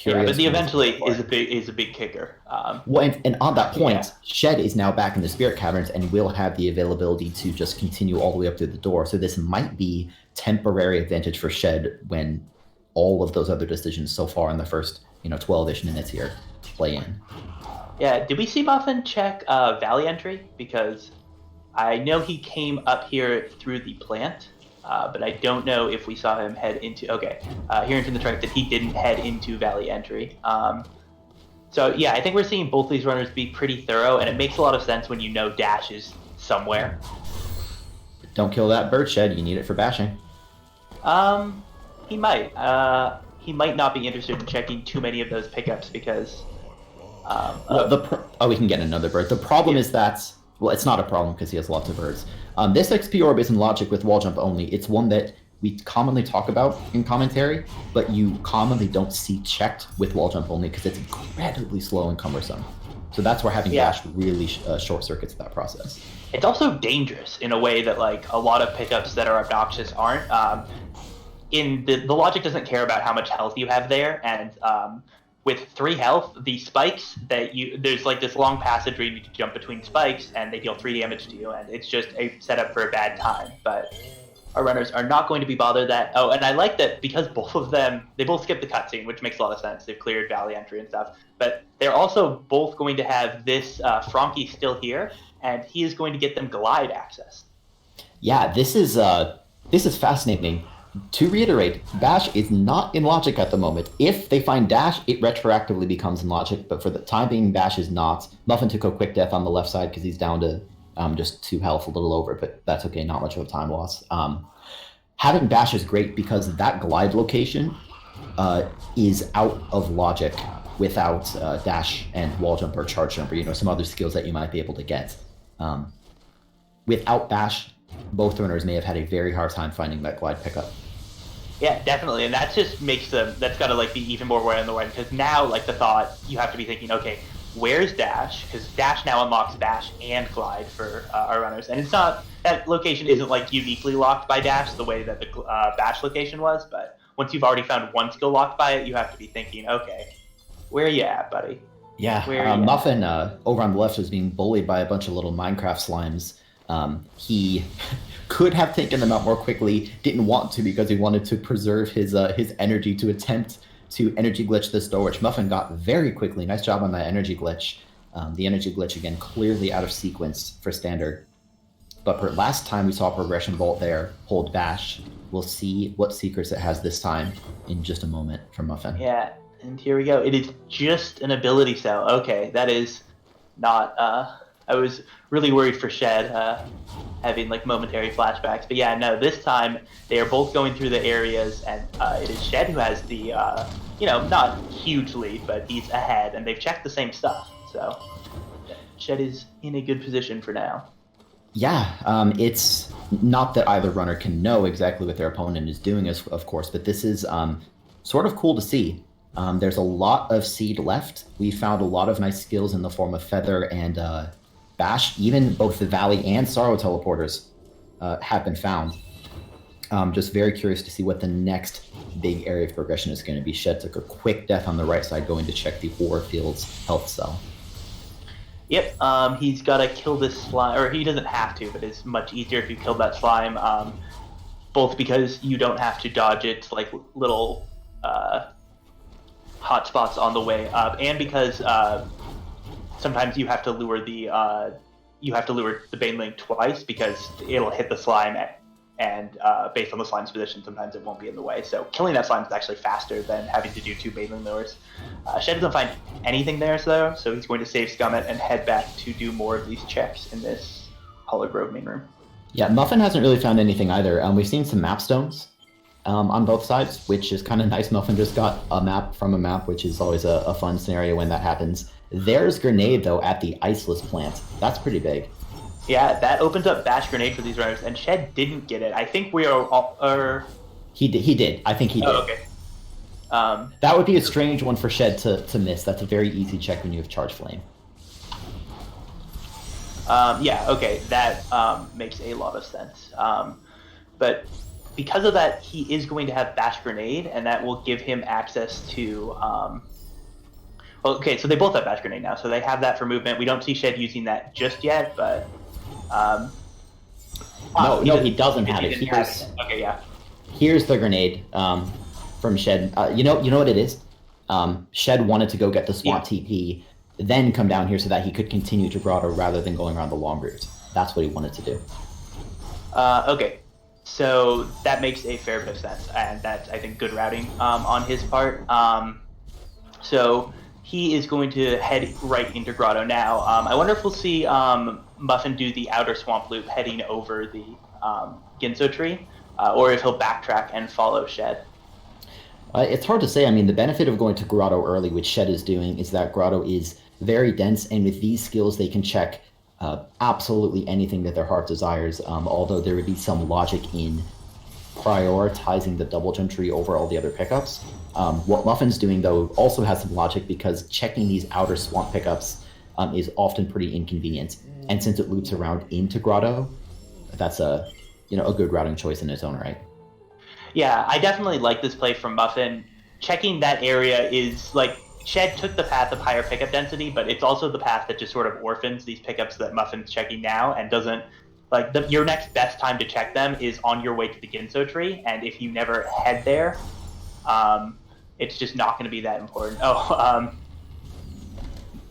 But the eventually is a big kicker. And on that point, Shed is now back in the Spirit Caverns and will have the availability to just continue all the way up through the door. So this might be temporary advantage for Shed when all of those other decisions so far in the first 12-ish minutes here play in. Yeah, did we see Muffin check Valley entry? Because I know he came up here through the plant. But I don't know if we saw him head into... hearing from the track that he didn't head into Valley entry. So yeah, I think we're seeing both these runners be pretty thorough, and it makes a lot of sense when you know Dash is somewhere. Don't kill that bird, Shed. You need it for bashing. He might. He might not be interested in checking too many of those pickups because. We can get another bird. The problem is that, well, it's not a problem because he has lots of birds. This XP orb is in logic with wall jump only. It's one that we commonly talk about in commentary, but you commonly don't see checked with wall jump only because it's incredibly slow and cumbersome. So that's where having dash really short circuits that process. It's also dangerous in a way that like a lot of pickups that are obnoxious aren't. In the logic doesn't care about how much health you have there, and with 3 health, the spikes that there's like this long passage where you need to jump between spikes, and they deal 3 damage to you, and it's just a setup for a bad time. But our runners are not going to be bothered that. Oh, and I like that because both of them, they both skip the cutscene, which makes a lot of sense. They've cleared Valley entry and stuff, but they're also both going to have this Frankie still here, and he is going to get them glide access. Yeah, this is fascinating. To reiterate, Bash is not in logic at the moment. If they find Dash, it retroactively becomes in logic, but for the time being, Bash is not. Muffin took a quick death on the left side because he's down to just 2 health, a little over, but that's okay, not much of a time loss. Having Bash is great because that glide location is out of logic without Dash and Wall Jump or Charge Jump or some other skills that you might be able to get. Without Bash, both runners may have had a very hard time finding that glide pickup. Yeah, definitely, and that just makes that's got to like be even more aware in the way, because now like the thought you have to be thinking, okay, where's Dash? Because Dash now unlocks Bash and Glide for our runners, and it's not that location isn't like uniquely locked by Dash the way that the Bash location was, but once you've already found one skill locked by it, you have to be thinking, okay, where are you at, buddy? Yeah, Muffin over on the left was being bullied by a bunch of little Minecraft slimes. He could have taken them out more quickly, didn't want to because he wanted to preserve his energy to attempt to energy glitch this door, which Muffin got very quickly. Nice job on that energy glitch. The energy glitch, again, clearly out of sequence for standard. But for last time we saw Progression Bolt there, hold Bash. We'll see what secrets it has this time in just a moment from Muffin. Yeah, and here we go. It is just an ability cell. Okay, that is not... I was really worried for Shed having like momentary flashbacks, but yeah, no, this time they are both going through the areas, and it is Shed who has the not huge lead, but he's ahead, and they've checked the same stuff, so Shed is in a good position for now. Yeah, it's not that either runner can know exactly what their opponent is doing, of course, but this is sort of cool to see. There's a lot of seed left. We found a lot of nice skills in the form of Feather and Bash. Even both the Valley and Sorrow teleporters have been found. Just very curious to see what the next big area of progression is going to be. Shed took a quick death on the right side, going to check the Warfield's health cell. Yep, he's got to kill this slime, or he doesn't have to, but it's much easier if you kill that slime, both because you don't have to dodge its like little hot spots on the way up, and because sometimes you have to lure the Baneling twice because it'll hit the slime and based on the slime's position, sometimes it won't be in the way. So killing that slime is actually faster than having to do 2 Baneling lures. Shed doesn't find anything there though, so he's going to save Scummit and head back to do more of these checks in this Hollow Grove main room. Yeah, Muffin hasn't really found anything either. We've seen some map stones on both sides, which is kind of nice. Muffin just got a map from a map, which is always a fun scenario when that happens. There's Grenade, though, at the Iceless plant. That's pretty big. Yeah, that opens up Bash Grenade for these runners, and Shed didn't get it. I think we are... He did. I think he did. Oh, okay. That would be a strange one for Shed to miss. That's a very easy check when you have Charge Flame. Yeah, okay, that makes a lot of sense. But because of that, he is going to have Bash Grenade, and that will give him access to... Well, okay, so they both have Bash Grenade now, so they have that for movement. We don't see Shed using that just yet, but... No, he doesn't have it. Okay, yeah. Here's the grenade from Shed. You know what it is? Shed wanted to go get the SWAT TP, then come down here so that he could continue to Grotto rather than going around the long route. That's what he wanted to do. Okay, so that makes a fair bit of sense, and that's, I think, good routing on his part. So he is going to head right into Grotto now. I wonder if we'll see Muffin do the outer swamp loop heading over the Ginso tree, or if he'll backtrack and follow Shed. It's hard to say. I mean, the benefit of going to Grotto early, which Shed is doing, is that Grotto is very dense, and with these skills, they can check absolutely anything that their heart desires, although there would be some logic in prioritizing the double jump tree over all the other pickups. What Muffin's doing, though, also has some logic because checking these outer swamp pickups is often pretty inconvenient. And since it loops around into Grotto, that's a good routing choice in its own right. Yeah, I definitely like this play from Muffin. Checking that area is like Shed took the path of higher pickup density, but it's also the path that just sort of orphans these pickups that Muffin's checking now and doesn't like your next best time to check them is on your way to the Ginso tree, and if you never head there, it's just not going to be that important.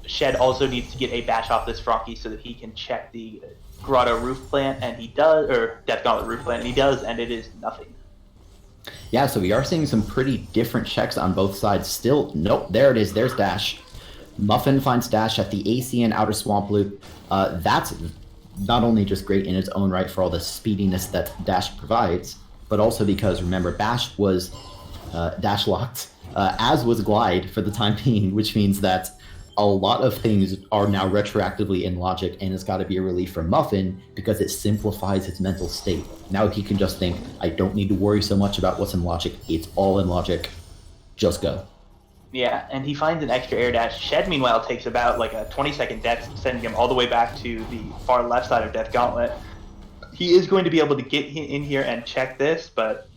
Shed also needs to get a bash off this Frankie so that he can check the Grotto roof plant, and he does, or Death Gauntlet roof plant, and he does, and it is nothing. Yeah, so we are seeing some pretty different checks on both sides. Still, nope, there it is. There's Dash. Muffin finds Dash at the AC and Outer Swamp Loop. That's not only just great in its own right for all the speediness that Dash provides, but also because, remember, Dash was Dash locked, as was Glide for the time being, which means that a lot of things are now retroactively in logic, and it's got to be a relief for Muffin because it simplifies his mental state. Now he can just think, I don't need to worry so much about what's in logic. It's all in logic. Just go. Yeah, and he finds an extra air dash. Shed, meanwhile, takes about like a 20-second death, sending him all the way back to the far left side of Death Gauntlet. He is going to be able to get in here and check this, but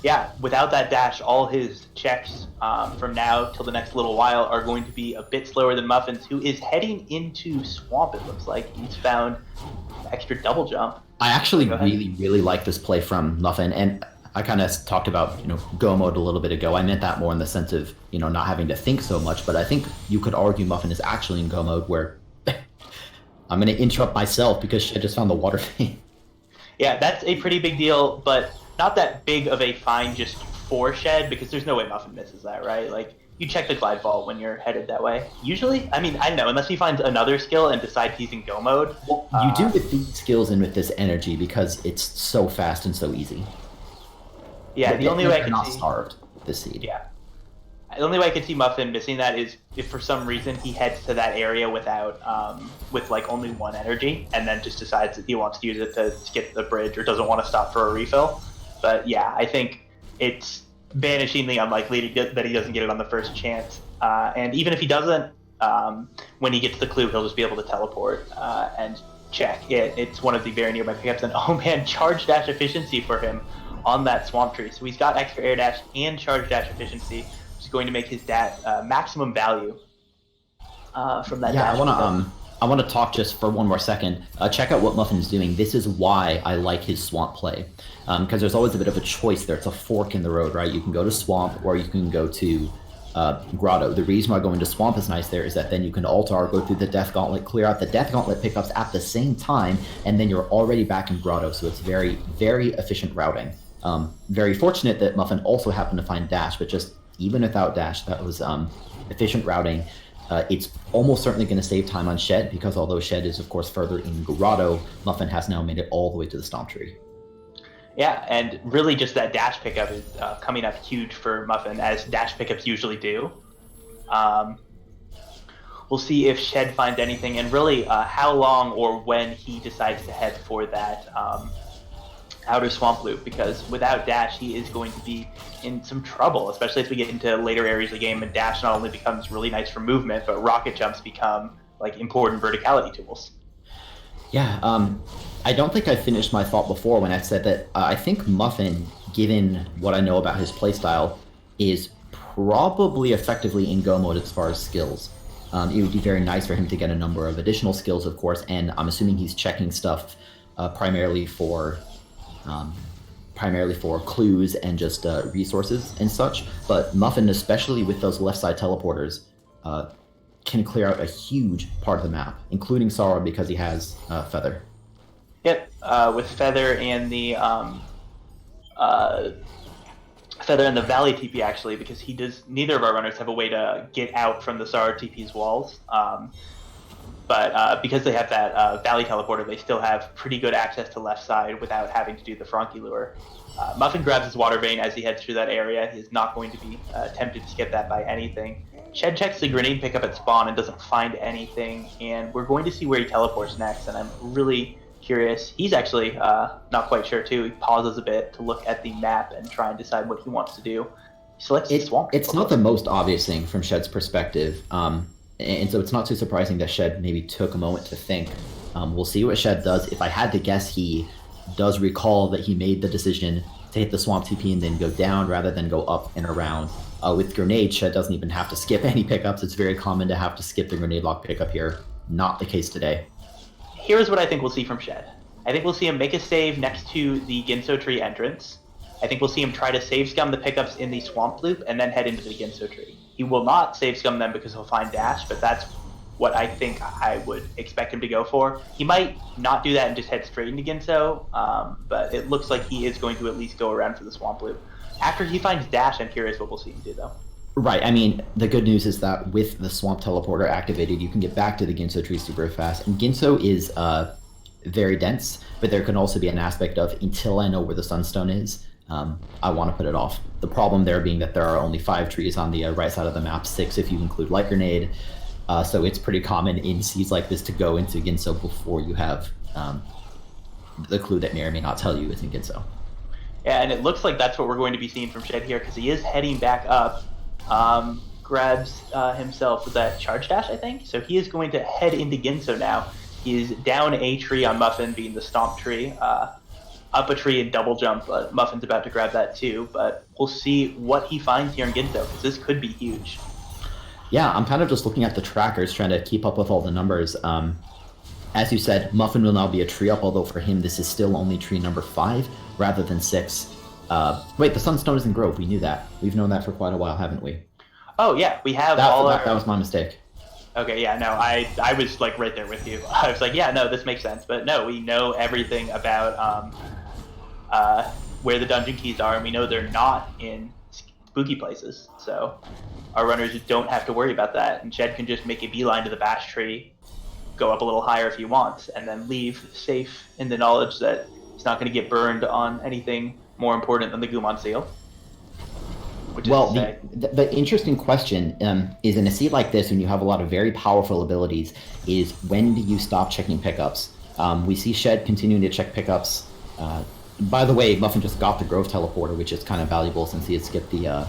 yeah, without that dash, all his checks from now till the next little while are going to be a bit slower than Muffin's, who is heading into Swamp, it looks like. He's found extra double jump. I actually really like this play from Muffin, and I kind of talked about, go mode a little bit ago. I meant that more in the sense of, not having to think so much, but I think you could argue Muffin is actually in go mode where I'm going to interrupt myself because I just found the water vein. Yeah, that's a pretty big deal, but not that big of a fine just for Shed, because there's no way Muffin misses that, right? Like, you check the glide vault when you're headed that way. Usually, I mean, I don't know, unless he finds another skill and decides he's in go mode. Well, you do with these skills and with this energy because it's so fast and so easy. Yeah, the only way I can not see starved this seed. Yeah, the only way I could see Muffin missing that is if for some reason he heads to that area without, with like only one energy, and then just decides that he wants to use it to skip the bridge or doesn't want to stop for a refill. But yeah, I think it's vanishingly unlikely that he doesn't get it on the first chance. And even if he doesn't, when he gets the clue, he'll just be able to teleport and check it. It's one of the very nearby pickups, and oh man, charge dash efficiency for him on that swamp tree. So he's got extra air dash and charge dash efficiency, which is going to make his dash maximum value from that. Yeah, dash I want to talk just for one more second. Check out what Muffin's doing. This is why I like his swamp play, because there's always a bit of a choice there. It's a fork in the road, right? You can go to swamp or you can go to Grotto. The reason why going to swamp is nice there is that then you can altar, go through the Death Gauntlet, clear out the Death Gauntlet pickups at the same time, and then you're already back in Grotto. So it's very, very efficient routing. Very fortunate that Muffin also happened to find Dash, but just even without Dash, that was efficient routing. It's almost certainly going to save time on Shed, because although Shed is, of course, further in Grotto, Muffin has now made it all the way to the Stomp Tree. Yeah, and really just that dash pickup is coming up huge for Muffin, as dash pickups usually do. We'll see if Shed finds anything, and really how long or when he decides to head for that outer swamp loop, because without dash he is going to be in some trouble, especially as we get into later areas of the game, and dash not only becomes really nice for movement, but rocket jumps become like important verticality tools. Yeah, I don't think I finished my thought before when I said that I think Muffin, given what I know about his playstyle, is probably effectively in go mode as far as skills. It would be very nice for him to get a number of additional skills, of course, and I'm assuming he's checking stuff primarily for clues and just resources and such. But Muffin, especially with those left side teleporters, can clear out a huge part of the map, including Sorrow, because he has Feather. Yep, with Feather and the Valley TP, actually, because neither of our runners have a way to get out from the Sorrow TP's walls. But because they have that Valley Teleporter, they still have pretty good access to left side without having to do the Frankie Lure. Muffin grabs his Water Vein as he heads through that area. He's not going to be tempted to skip that by anything. Shed checks the grenade pickup at spawn and doesn't find anything, and we're going to see where he teleports next, and I'm really curious. He's actually not quite sure, too. He pauses a bit to look at the map and try and decide what he wants to do. He selects the Swamp. It's not the most obvious thing from Shed's perspective. And so it's not too surprising that Shed maybe took a moment to think. We'll see what Shed does. If I had to guess, he does recall that he made the decision to hit the Swamp TP and then go down rather than go up and around. With Grenade, Shed doesn't even have to skip any pickups. It's very common to have to skip the Grenade Lock pickup here. Not the case today. Here's what I think we'll see from Shed. I think we'll see him make a save next to the Ginso Tree entrance. I think we'll see him try to save scum the pickups in the Swamp Loop and then head into the Ginso Tree. He will not save scum them because he'll find Dash, but that's what I think I would expect him to go for. He might not do that and just head straight into Ginso, but it looks like he is going to at least go around for the Swamp Loop. After he finds Dash, I'm curious what we'll see him do, though. Right, I mean, the good news is that with the Swamp Teleporter activated, you can get back to the Ginso Tree super fast. And Ginso is very dense, but there can also be an aspect of, until I know where the Sunstone is, I want to put it off. The problem there being that there are only 5 trees on the right side of the map, 6 if you include Light Grenade. So it's pretty common in seeds like this to go into Ginso before you have the clue that may or may not tell you it's in Ginso. Yeah, and it looks like that's what we're going to be seeing from Shed here, because he is heading back up. Grabs himself with that Charge Dash, I think. So he is going to head into Ginso now. He is down a tree on Muffin, being the Stomp tree. Up a tree and double jump. Muffin's about to grab that too, but we'll see what he finds here in Ginso, because this could be huge. Yeah, I'm kind of just looking at the trackers, trying to keep up with all the numbers. As you said, Muffin will now be a tree up, although for him this is still only tree number 5 rather than 6. Wait, the Sunstone is in Grove. We knew that. We've known that for quite a while, haven't we? Oh yeah, we have that was my mistake. Okay, yeah, no, I was like right there with you. I was like, yeah, no, this makes sense. But no, we know everything about where the dungeon keys are, and we know they're not in spooky places. So our runners don't have to worry about that, and Shed can just make a beeline to the Bash tree, go up a little higher if he wants, and then leave safe in the knowledge that he's not going to get burned on anything more important than the Gumon Seal. Well, the interesting question is, in a seed like this, when you have a lot of very powerful abilities, is when do you stop checking pickups? We see Shed continuing to check pickups. By the way, Muffin just got the Grove Teleporter, which is kind of valuable since he had skipped the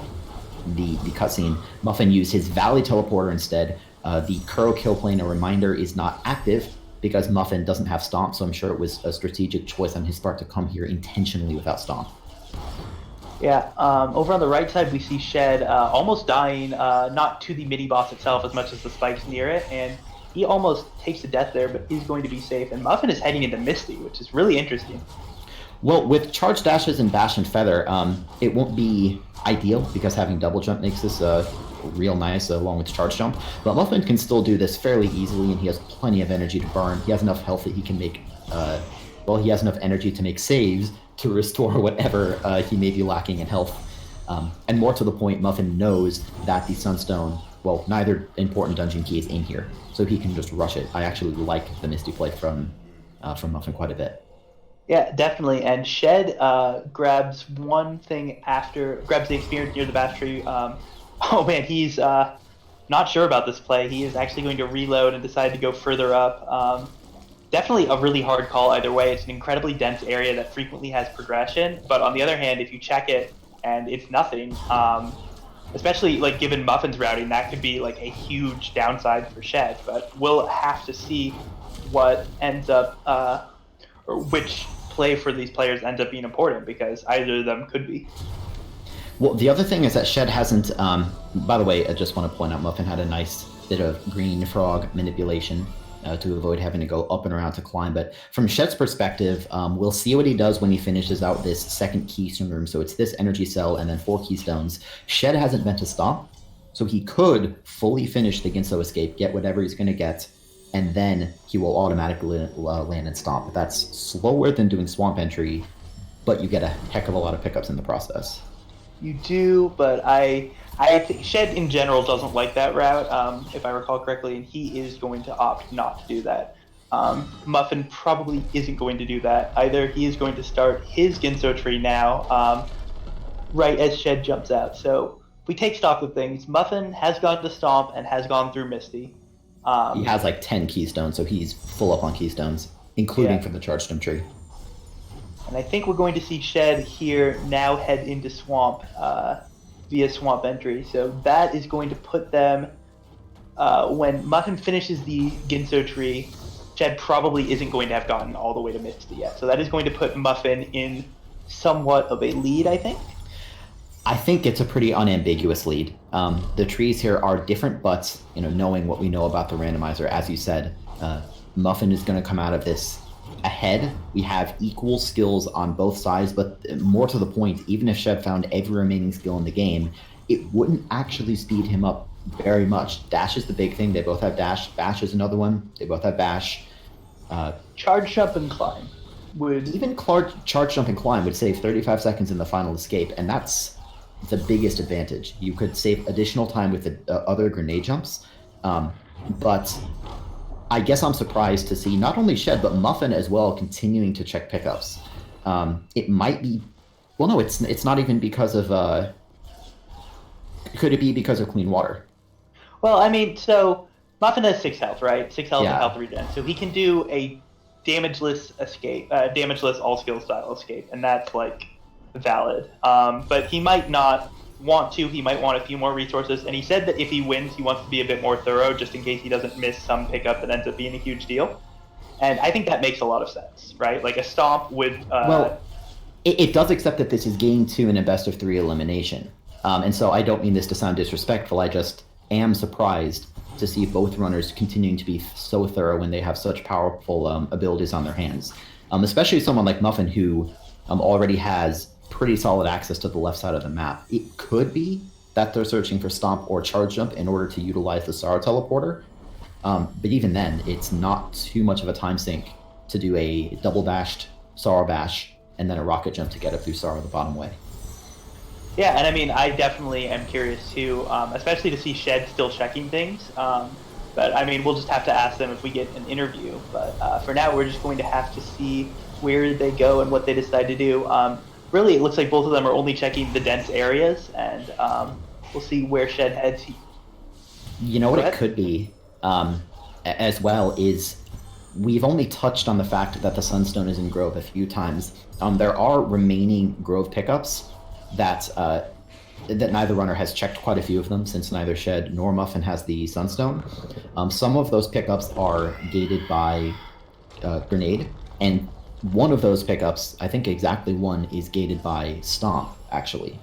cutscene. Muffin used his Valley Teleporter instead. The Kuro Kill Plane, a reminder, is not active because Muffin doesn't have Stomp, so I'm sure it was a strategic choice on his part to come here intentionally without Stomp. Yeah, over on the right side we see Shed almost dying, not to the mini-boss itself as much as the spikes near it, and he almost takes a death there, but he's going to be safe. And Muffin is heading into Misty, which is really interesting. Well, with Charge Dashes and Bash and Feather, it won't be ideal because having Double Jump makes this real nice along with Charge Jump, but Muffin can still do this fairly easily, and he has plenty of energy to burn. He has enough health that he can make, he has enough energy to make saves to restore whatever he may be lacking in health. And more to the point, Muffin knows that the Sunstone, well, neither important dungeon key is in here, so he can just rush it. I actually like the Misty play from Muffin quite a bit. Yeah, definitely. And Shed grabs the experience near the Bash tree. Oh man, he's not sure about this play. He is actually going to reload and decide to go further up. Definitely a really hard call either way. It's an incredibly dense area that frequently has progression, but on the other hand, if you check it and it's nothing, especially like given Muffin's routing, that could be like a huge downside for Shed. But we'll have to see what ends up, or which play for these players ends up being important, because either of them could be. Well, the other thing is that Shed hasn't, by the way, I just want to point out Muffin had a nice bit of green frog manipulation to avoid having to go up and around to climb. But from Shed's perspective, we'll see what he does when he finishes out this second keystone room. So it's this energy cell and then 4 keystones. Shed hasn't been to Stomp, so he could fully finish the Ginso escape, get whatever he's going to get, and then he will automatically land and Stomp. That's slower than doing Swamp Entry, but you get a heck of a lot of pickups in the process. You do, but I think Shed in general doesn't like that route, if I recall correctly, and he is going to opt not to do that. Muffin probably isn't going to do that either. He is going to start his Ginso tree now, right as Shed jumps out. So if we take stock of things, Muffin has gone to Stomp and has gone through Misty. He has like 10 keystones, so he's full up on keystones, including from the Charge Stone tree. And I think we're going to see Shed here now head into Swamp via Swamp entry. So that is going to put them, when Muffin finishes the Ginso tree, Shed probably isn't going to have gotten all the way to Misty yet. So that is going to put Muffin in somewhat of a lead, I think. I think it's a pretty unambiguous lead. The trees here are different, but knowing what we know about the randomizer, as you said, Muffin is going to come out of this ahead. We have equal skills on both sides, but more to the point, even if Shed found every remaining skill in the game, it wouldn't actually speed him up very much. Dash is the big thing. They both have dash. Bash is another one. They both have bash. Charge, jump, and climb would... Even charge, jump, and climb would save 35 seconds in the final escape, and that's the biggest advantage. You could save additional time with the other grenade jumps, but I guess I'm surprised to see not only Shed, but Muffin as well continuing to check pickups. It might be... Well, no, it's not even because of... Could it be because of clean water? Well, I mean, so Muffin has 6 health, right? 6 health Yeah. and health regen. So he can do a damageless escape, damageless all skill style escape, and that's like valid. But he might not want to. He might want a few more resources. And he said that if he wins, he wants to be a bit more thorough, just in case he doesn't miss some pickup that ends up being a huge deal. And I think that makes a lot of sense, right? Like a stomp would. Well, it does accept that this is game 2 in a best of 3 elimination. And so I don't mean this to sound disrespectful. I just am surprised to see both runners continuing to be so thorough when they have such powerful abilities on their hands. Especially someone like Muffin, who already has pretty solid access to the left side of the map. It could be that they're searching for Stomp or Charge Jump in order to utilize the Sorrow Teleporter. But even then, it's not too much of a time sink to do a double bashed Sorrow Bash and then a Rocket Jump to get up through Sorrow the bottom way. Yeah, and I mean, I definitely am curious too, especially to see Shed still checking things. But I mean, we'll just have to ask them if we get an interview. But for now, we're just going to have to see where they go and what they decide to do. Really, it looks like both of them are only checking the dense areas, and we'll see where Shed heads. You know what it could be, as well, is we've only touched on the fact that the Sunstone is in Grove a few times. There are remaining Grove pickups that neither runner has checked, quite a few of them, since neither Shed nor Muffin has the Sunstone. Some of those pickups are gated by Grenade, and one of those pickups, I think exactly one, is gated by Stomp, actually.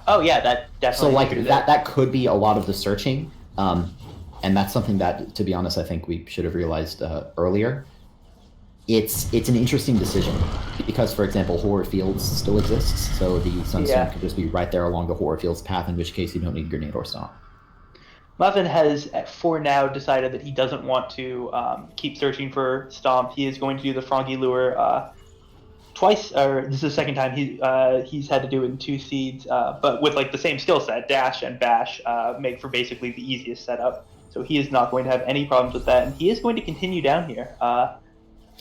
Oh yeah, that definitely. So like that could be a lot of the searching, and that's something that, to be honest, I think we should have realized earlier. It's an interesting decision because, for example, Horror Fields still exists, so the Sunstone could just be right there along the Horror Fields path, in which case you don't need Grenade or Stomp. Muffin has, for now, decided that he doesn't want to keep searching for Stomp. He is going to do the Froggy Lure twice, or this is the second time he's had to do it in 2 seeds, but with like the same skill set. Dash and Bash make for basically the easiest setup, so he is not going to have any problems with that, and he is going to continue down here.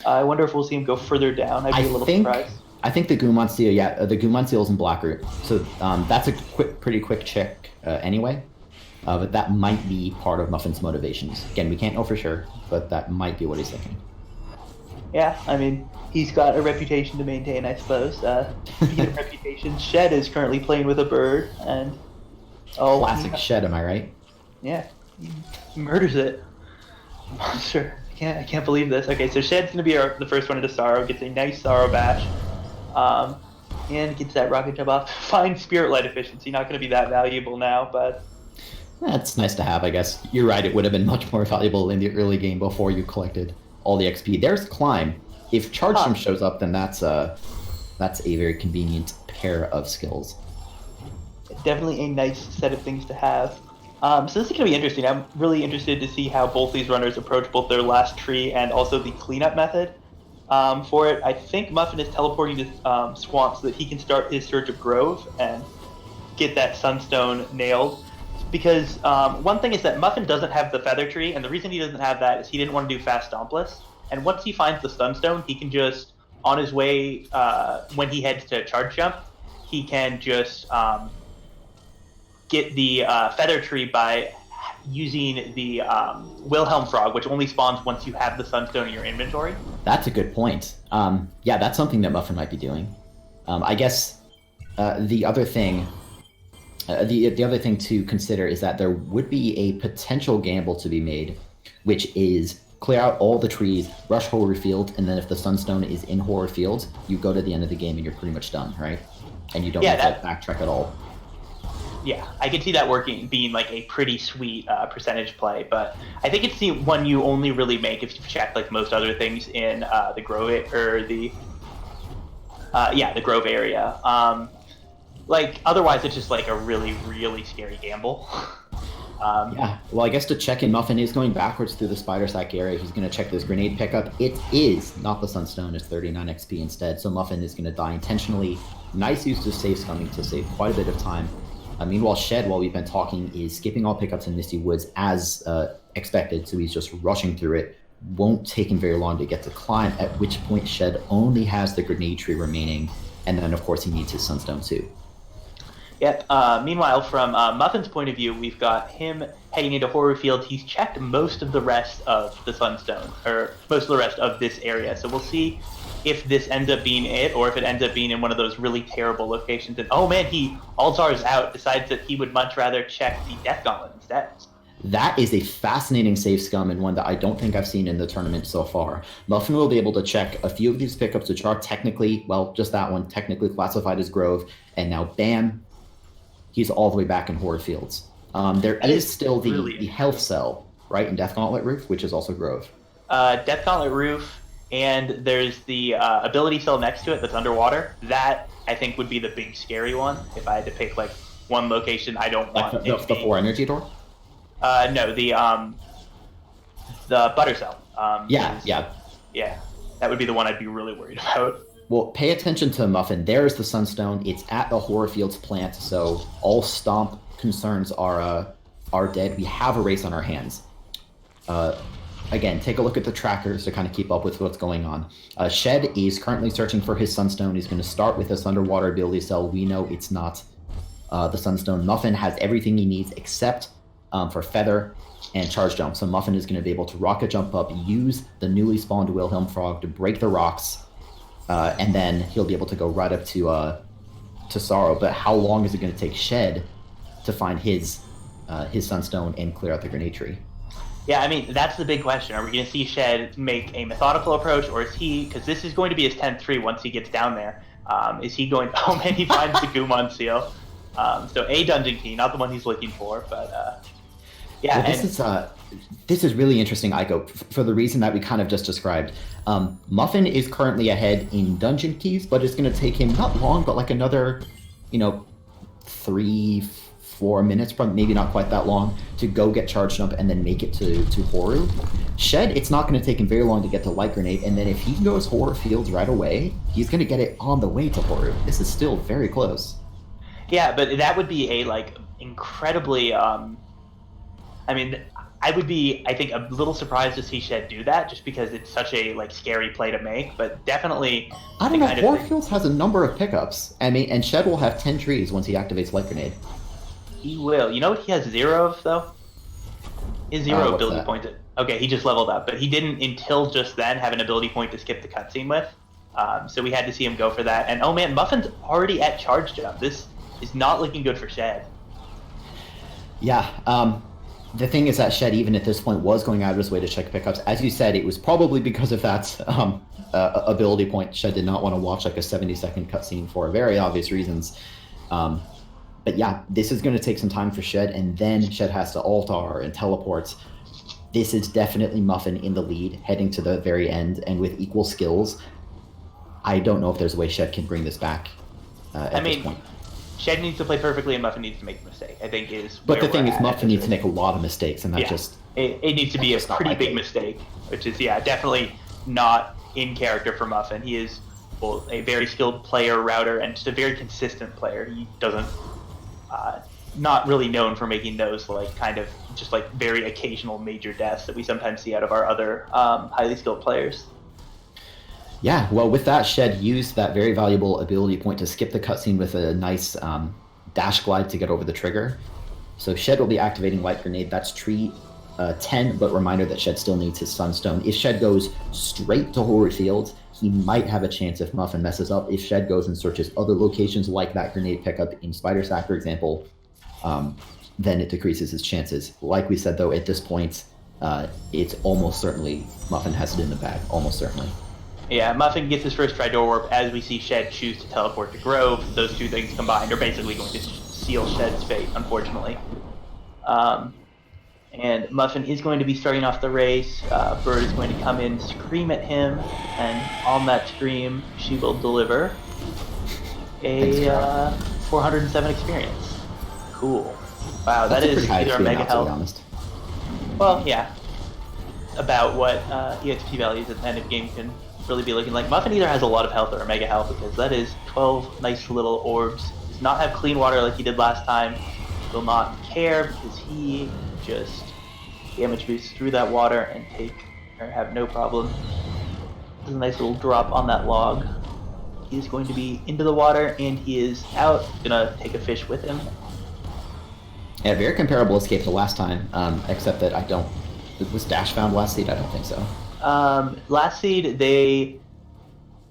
I wonder if we'll see him go further down. I'd be a little surprised. I think the Goomon Seal, the Goomon Seal is in Blackroot, so that's a pretty quick check anyway. But that might be part of Muffin's motivations. Again, we can't know for sure, but that might be what he's thinking. Yeah, I mean, he's got a reputation to maintain, I suppose. Speaking of reputation, Shed is currently playing with a bird, and classic Shed, am I right? Yeah, he murders it. Monster. I can't believe this. Okay, so Shed's gonna be the first one into Sorrow. Gets a nice Sorrow Bash, and gets that Rocket Jump off. Fine Spirit Light efficiency. Not gonna be that valuable now, but that's nice to have, I guess. You're right. It would have been much more valuable in the early game before you collected all the XP. There's Climb. If Charge Jump shows up, then that's a very convenient pair of skills. Definitely a nice set of things to have. So this is going to be interesting. I'm really interested to see how both these runners approach both their last tree and also the cleanup method. for it. I think Muffin is teleporting to Swamp so that he can start his Surge of Grove and get that Sunstone nailed. Because one thing is that Muffin doesn't have the Feather Tree, and the reason he doesn't have that is he didn't want to do Fast Stompless. And once he finds the Sunstone, he can just, on his way, when he heads to Charge Jump, he can just get the Feather Tree by using the Wilhelm Frog, which only spawns once you have the Sunstone in your inventory. That's a good point. Yeah, that's something that Muffin might be doing. I guess the other thing, the other thing to consider is that there would be a potential gamble to be made, which is clear out all the trees, rush Horror Field, and then if the Sunstone is in Horror Field, you go to the end of the game and you're pretty much done, right? And you don't have to backtrack at all. Yeah, I can see that being like a pretty sweet percentage play, but I think it's the one you only really make if you've checked like most other things in the Grove or the Grove area. Like otherwise, it's just like a really, really scary gamble. Yeah, well, I guess to check in, Muffin is going backwards through the Spider Sack area. He's going to check this grenade pickup. It is not the Sunstone. It's 39 XP instead, so Muffin is going to die intentionally. Nice use of safe coming to save quite a bit of time. Meanwhile, Shed, while we've been talking, is skipping all pickups in Misty Woods as expected, so he's just rushing through it. Won't take him very long to get to climb, at which point Shed only has the Grenade Tree remaining, and then, of course, he needs his Sunstone too. Yep. Meanwhile, from Muffin's point of view, we've got him heading into Horror Field. He's checked most of the rest of the Sunstone, or most of the rest of this area, so we'll see if this ends up being it, or if it ends up being in one of those really terrible locations. And oh man, he Altar's out, decides that he would much rather check the Death Gauntlet instead. That is a fascinating save scum, and one that I don't think I've seen in the tournament so far. Muffin will be able to check a few of these pickups, which are technically, well, just that one, technically classified as Grove, and now bam, he's all the way back in Horror Fields. There is still the health cell, right, in Death Gauntlet Roof, which is also Grove. Death Gauntlet Roof, and there's the ability cell next to it that's underwater. That, I think, would be the big scary one. If I had to pick, like, one location I don't want. Like the 4 energy door? No, the Butter Cell. Yeah. That would be the one I'd be really worried about. Well, pay attention to Muffin. There's the Sunstone. It's at the Horror Fields plant, so all Stomp concerns are dead. We have a race on our hands. Again, take a look at the trackers to kind of keep up with what's going on. Shed is currently searching for his Sunstone. He's going to start with this underwater ability cell. We know it's not the Sunstone. Muffin has everything he needs except for Feather and Charge Jump. So Muffin is going to be able to rocket jump up, use the newly spawned Wilhelm Frog to break the rocks, and then he'll be able to go right up to Sorrow. But how long is it going to take Shed to find his Sunstone and clear out the Grenade Tree? Yeah, I mean, that's the big question. Are we going to see Shed make a methodical approach, or is he, because this is going to be his 10th-3 once he gets down there, is he going, oh man, he finds the Gumon Seal. So a dungeon key, not the one he's looking for, but yeah. Well, this is really interesting, Aiko, for the reason that we kind of just described. Muffin is currently ahead in dungeon keys, but it's going to take him not long, but like another, 3-4 minutes, probably maybe not quite that long, to go get Charge Jump and then make it to Horu. Shed, it's not going to take him very long to get to Light Grenade, and then if he goes Horror Fields right away, he's going to get it on the way to Horu. This is still very close. Yeah, but that would be a, like, incredibly, I would be, I think, a little surprised to see Shed do that, just because it's such a, like, scary play to make, but definitely... I don't know, Horror Fields has a number of pickups, and Shed will have 10 trees once he activates Light Grenade. He will. You know what he has 0 of, though? He has 0 ability points. Okay, he just leveled up, but he didn't, until just then, have an ability point to skip the cutscene with, so we had to see him go for that, and oh man, Muffin's already at Charge Jump. This is not looking good for Shed. Yeah, the thing is that Shed, even at this point, was going out of his way to check pickups. As you said, it was probably because of that ability point. Shed did not want to watch like a 70-second cutscene for very obvious reasons. But yeah, this is going to take some time for Shed, and then Shed has to altar and teleport. This is definitely Muffin in the lead, heading to the very end, and with equal skills. I don't know if there's a way Shed can bring this back at this point. Shed needs to play perfectly, and Muffin needs to make a mistake, I think is. But the thing is, Muffin needs to make a lot of mistakes, and that it needs to be a pretty big mistake, which is definitely not in character for Muffin. He is both a very skilled player, router, and just a very consistent player. He doesn't, not really known for making those like kind of just like very occasional major deaths that we sometimes see out of our other highly skilled players. Yeah, well, with that, Shed used that very valuable ability point to skip the cutscene with a nice dash glide to get over the trigger. So Shed will be activating Light Grenade. That's tree 10, but reminder that Shed still needs his Sunstone. If Shed goes straight to Horror Fields, he might have a chance if Muffin messes up. If Shed goes and searches other locations like that grenade pickup in Spider Sack, for example, then it decreases his chances. Like we said, though, at this point, it's almost certainly Muffin has it in the bag. Almost certainly. Yeah, Muffin gets his first Tridor Warp as we see Shed choose to teleport to Grove. Those two things combined are basically going to seal Shed's fate, unfortunately. And Muffin is going to be starting off the race. Bird is going to come in, scream at him, and on that scream, she will deliver a 407 experience. Cool. Wow, That's that is pretty high either a XP mega now, to be health. honest. Well, yeah. About what EXP values at the end of the game can really be looking like. Muffin either has a lot of health or a mega health, because that is 12 nice little orbs. Does not have clean water like he did last time. Will not care because he just damage boosts through that water and have no problem. There's a nice little drop on that log. He is going to be into the water and he is out. Gonna take a fish with him. Yeah, very comparable escape to last time, except that was Dash found last seed? I don't think so. Last seed, they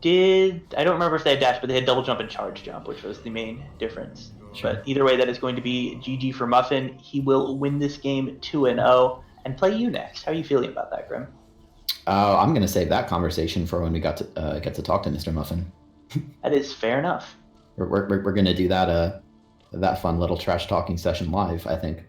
did... I don't remember if they had dash, but they had double jump and charge jump, which was the main difference. Sure. But either way, that is going to be GG for Muffin. He will win this game 2-0 and play you next. How are you feeling about that, Grim? I'm going to save that conversation for when we get to talk to Mr. Muffin. That is fair enough. We're going to do that fun little trash talking session live, I think.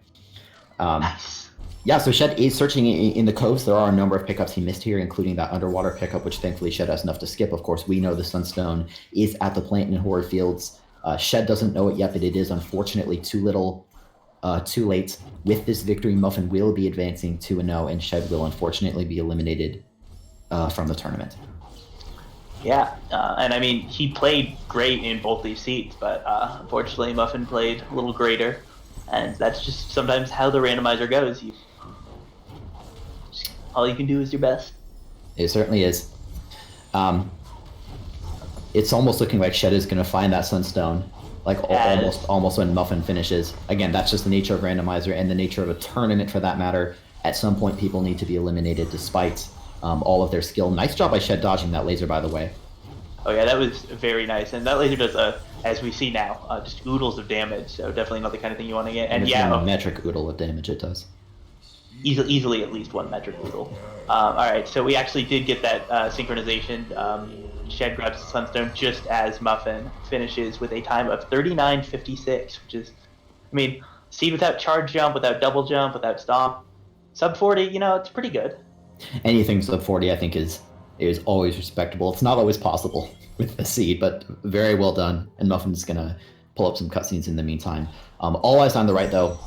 Nice. Yeah, so Shed is searching in the coves. There are a number of pickups he missed here, including that underwater pickup, which thankfully Shed has enough to skip. Of course, we know the Sunstone is at the plant in Horror Fields. Shed doesn't know it yet, but it is unfortunately too late. With this victory, Muffin will be advancing 2-0, and Shed will unfortunately be eliminated from the tournament. Yeah, and I mean, he played great in both these seats, but unfortunately Muffin played a little greater, and that's just sometimes how the randomizer goes. All you can do is your best. It certainly is. It's almost looking like Shed is going to find that Sunstone, like almost when Muffin finishes. Again, that's just the nature of randomizer and the nature of a tournament, for that matter. At some point, people need to be eliminated despite all of their skill. Nice job by Shed dodging that laser, by the way. Oh yeah, that was very nice, and that laser does as we see now, just oodles of damage. So definitely not the kind of thing you want to get. And yeah, a metric oodle of damage it does. Easily at least one metric oodle. All right, so we actually did get that synchronization. Shed grabs the Sunstone just as Muffin finishes with a time of 39:56, which is, I mean, seed without charge jump, without double jump, without stomp, sub 40. It's pretty good. Anything sub 40, I think, is always respectable. It's not always possible with the seed, but very well done. And Muffin's gonna pull up some cutscenes in the meantime. All eyes on the right, though.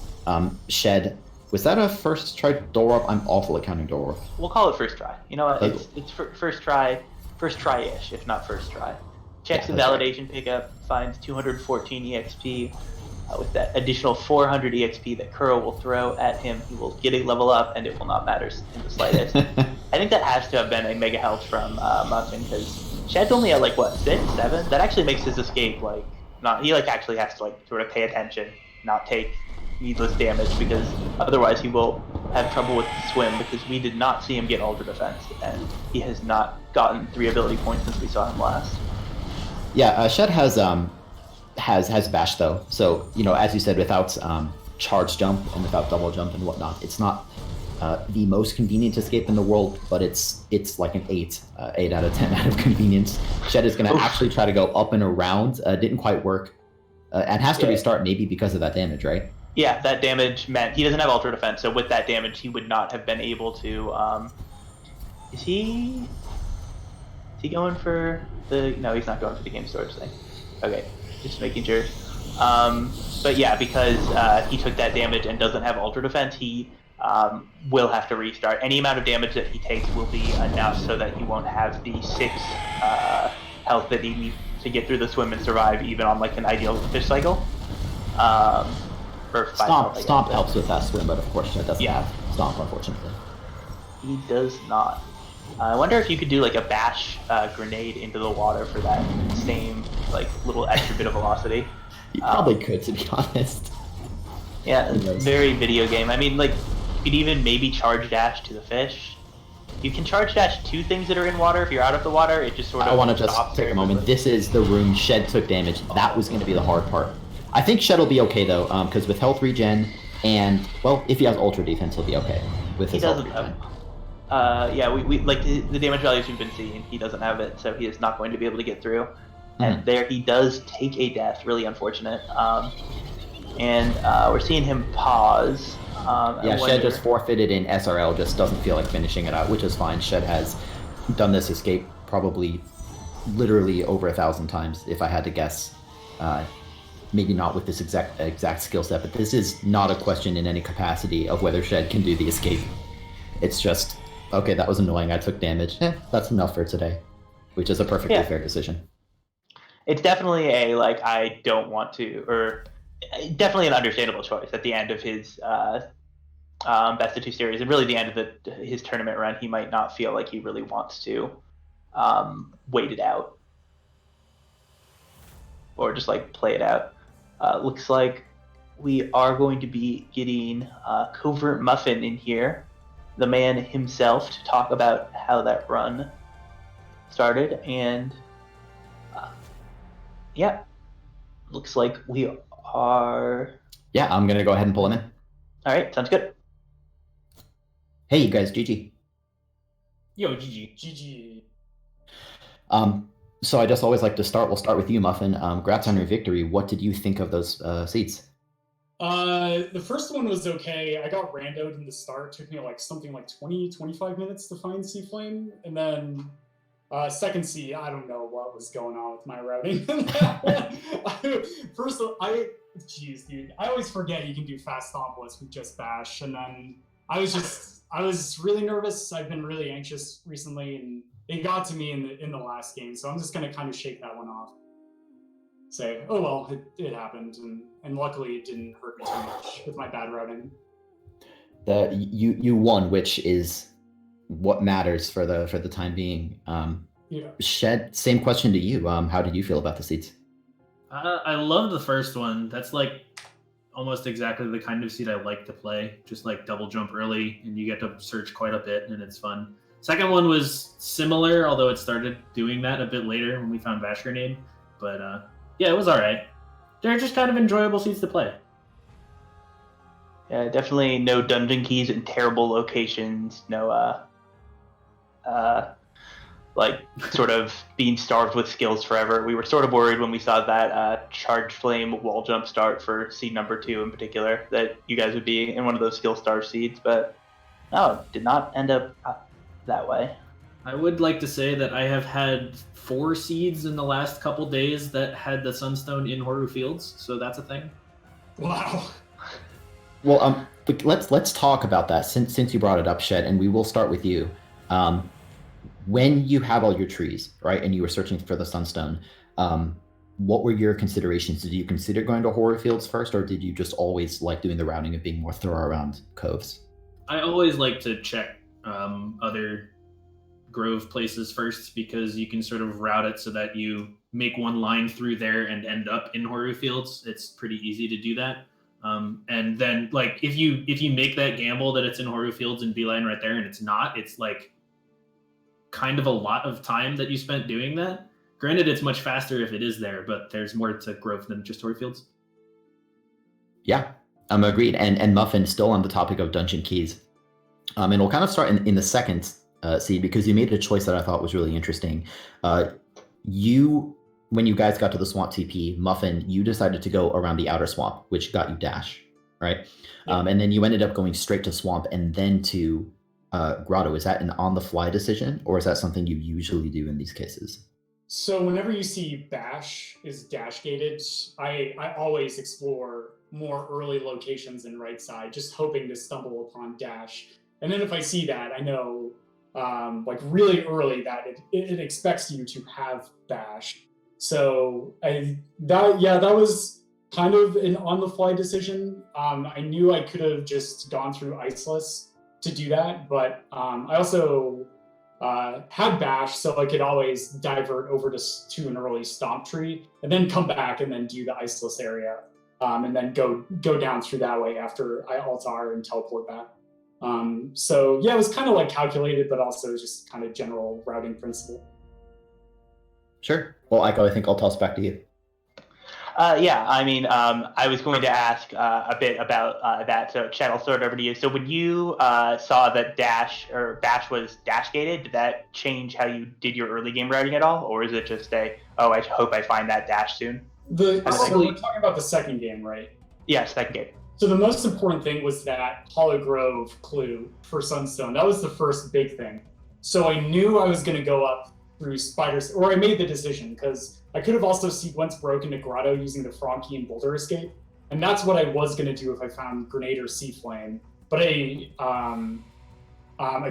Shed. Was that a first try door up? I'm awful at counting door up. We'll call it first try. You know what? It's first try-ish, if not first try. Checks the validation pickup, finds 214 EXP. With that additional 400 EXP that Kuro will throw at him, he will get a level up, and it will not matter in the slightest. I think that has to have been a mega health from Muffin, because Shed's only at 6, 7. That actually makes his escape not. He actually has to sort of pay attention, not take needless damage, because otherwise he will have trouble with the swim, because we did not see him get Ultra Defense, and he has not gotten 3 ability points since we saw him last. Yeah, Shed has bash though, so as you said, without charge jump and without double jump and whatnot, it's not the most convenient escape in the world, but it's like an 8 out of 10 out of convenience. Shed is going to actually try to go up and around. Didn't quite work, and has to restart maybe because of that damage, right? Yeah, that damage meant he doesn't have Ultra Defense, so with that damage he would not have been able to. Is he going for the? No, he's not going for the game storage thing. Okay, just making sure. But yeah, because he took that damage and doesn't have Ultra Defense, he will have to restart. Any amount of damage that he takes will be enough so that he won't have the 6 health that he needs to get through the swim and survive, even on like an ideal fish cycle. Or Stomp helps with that swim, but of course Shed doesn't have Stomp, unfortunately. He does not. I wonder if you could do like a bash grenade into the water for that same like little extra bit of velocity. You probably could, to be honest. Yeah, very video game. I mean, like, you could even maybe charge dash to the fish. You can charge dash to things that are in water. If you're out of the water, it just sort of I want to just take a moment. This is the room Shed took damage. That was going to be the hard part. I think Shed will be okay, though, because with health regen and, well, if he has ultra defense, he'll be okay with his health regen. Yeah, we like the damage values we've been seeing. He doesn't have it, so he is not going to be able to get through. And there he does take a death. Really unfortunate. And we're seeing him pause. Shed just forfeited in SRL, just doesn't feel like finishing it out, which is fine. Shed has done this escape probably literally over 1,000 times, if I had to guess. Maybe not with this exact skill set, but this is not a question in any capacity of whether Shed can do the escape. It's just, okay, that was annoying, I took damage. That's enough for today, which is a perfectly fair decision. It's definitely a, like, I don't want to, or definitely an understandable choice at the end of his best of 2 series, and really the end of his tournament run. He might not feel like he really wants to wait it out or just like play it out. Looks like we are going to be getting Covert Muffin in here, the man himself, to talk about how that run started. And looks like we are... Yeah, I'm going to go ahead and pull him in. All right, sounds good. Hey, you guys, GG. Yo, GG. So I just always like to start. We'll start with you, Muffin. Congrats on your victory. What did you think of those seeds? The first one was okay. I got randoed in the start. It took me like something like 20-25 minutes to find Sea Flame. And then second seed, I don't know what was going on with my routing. First, jeez, dude, I always forget you can do fast stomp lists with just bash. And then I was really nervous. I've been really anxious recently, and it got to me in the last game. So I'm just gonna kind of shake that one off. Say, oh well, it happened, and luckily it didn't hurt me too much with my bad routing. You won, which is what matters for the time being. Shed, same question to you. How did you feel about the seeds? I loved the first one. That's like almost exactly the kind of seed I like to play. Just like double jump early, and you get to search quite a bit, and it's fun. Second one was similar, although it started doing that a bit later when we found Bash Grenade. But yeah, it was all right. They're just kind of enjoyable seeds to play. Yeah, definitely no dungeon keys in terrible locations. No, like sort of being starved with skills forever. We were sort of worried when we saw that Charge Flame wall jump start for seed number 2 in particular, that you guys would be in one of those skill starved seeds, but no, it did not end up that way. I would like to say that I have had 4 seeds in the last couple days that had the Sunstone in Horu Fields, so that's a thing. Wow. Well, let's talk about that since you brought it up, Shed, and we will start with you. When you have all your trees, right, and you were searching for the Sunstone, what were your considerations? Did you consider going to Horu Fields first, or did you just always like doing the routing and being more thorough around coves? I always like to check other grove places first, because you can sort of route it so that you make one line through there and end up in Horu Fields. It's pretty easy to do that. And then like if you make that gamble that it's in Horu Fields and beeline right there and it's not, it's like kind of a lot of time that you spent doing that. Granted, it's much faster if it is there, but there's more to growth than just Horu Fields. Yeah, I'm agreed. And Muffin, still on the topic of dungeon keys. And we'll kind of start in the second seed, because you made a choice that I thought was really interesting. When you guys got to the swamp TP, Muffin, you decided to go around the outer swamp, which got you dash, right? Yeah. And then you ended up going straight to swamp and then to grotto. Is that an on-the-fly decision, or is that something you usually do in these cases? So whenever you see Bash is dash gated, I always explore more early locations in right side, just hoping to stumble upon dash. And then if I see that, I know like really early that it expects you to have Bash. So that was kind of an on the fly decision. I knew I could have just gone through Iceless to do that, but I also had Bash, so I could always divert over to an early Stomp Tree, and then come back and then do the Iceless area, and then go down through that way after I Altar and teleport back. So yeah, it was kind of like calculated, but also just kind of general routing principle. Sure. Well, Aiko, I think I'll toss back to you. Yeah, I mean, I was going to ask a bit about that. So, Chad, I'll throw it over to you. So, when you saw that Bash was dash gated, did that change how you did your early game routing at all, or is it just I hope I find that dash soon? So we're talking about the second game, right? Yeah, second game. So the most important thing was that Hollow Grove clue for Sunstone. That was the first big thing. So I knew I was going to go up through Spiders, or I made the decision because I could have also sequence broken to Grotto using the Frogkey and Boulder Escape, and that's what I was going to do if I found Grenade or Sea Flame. But I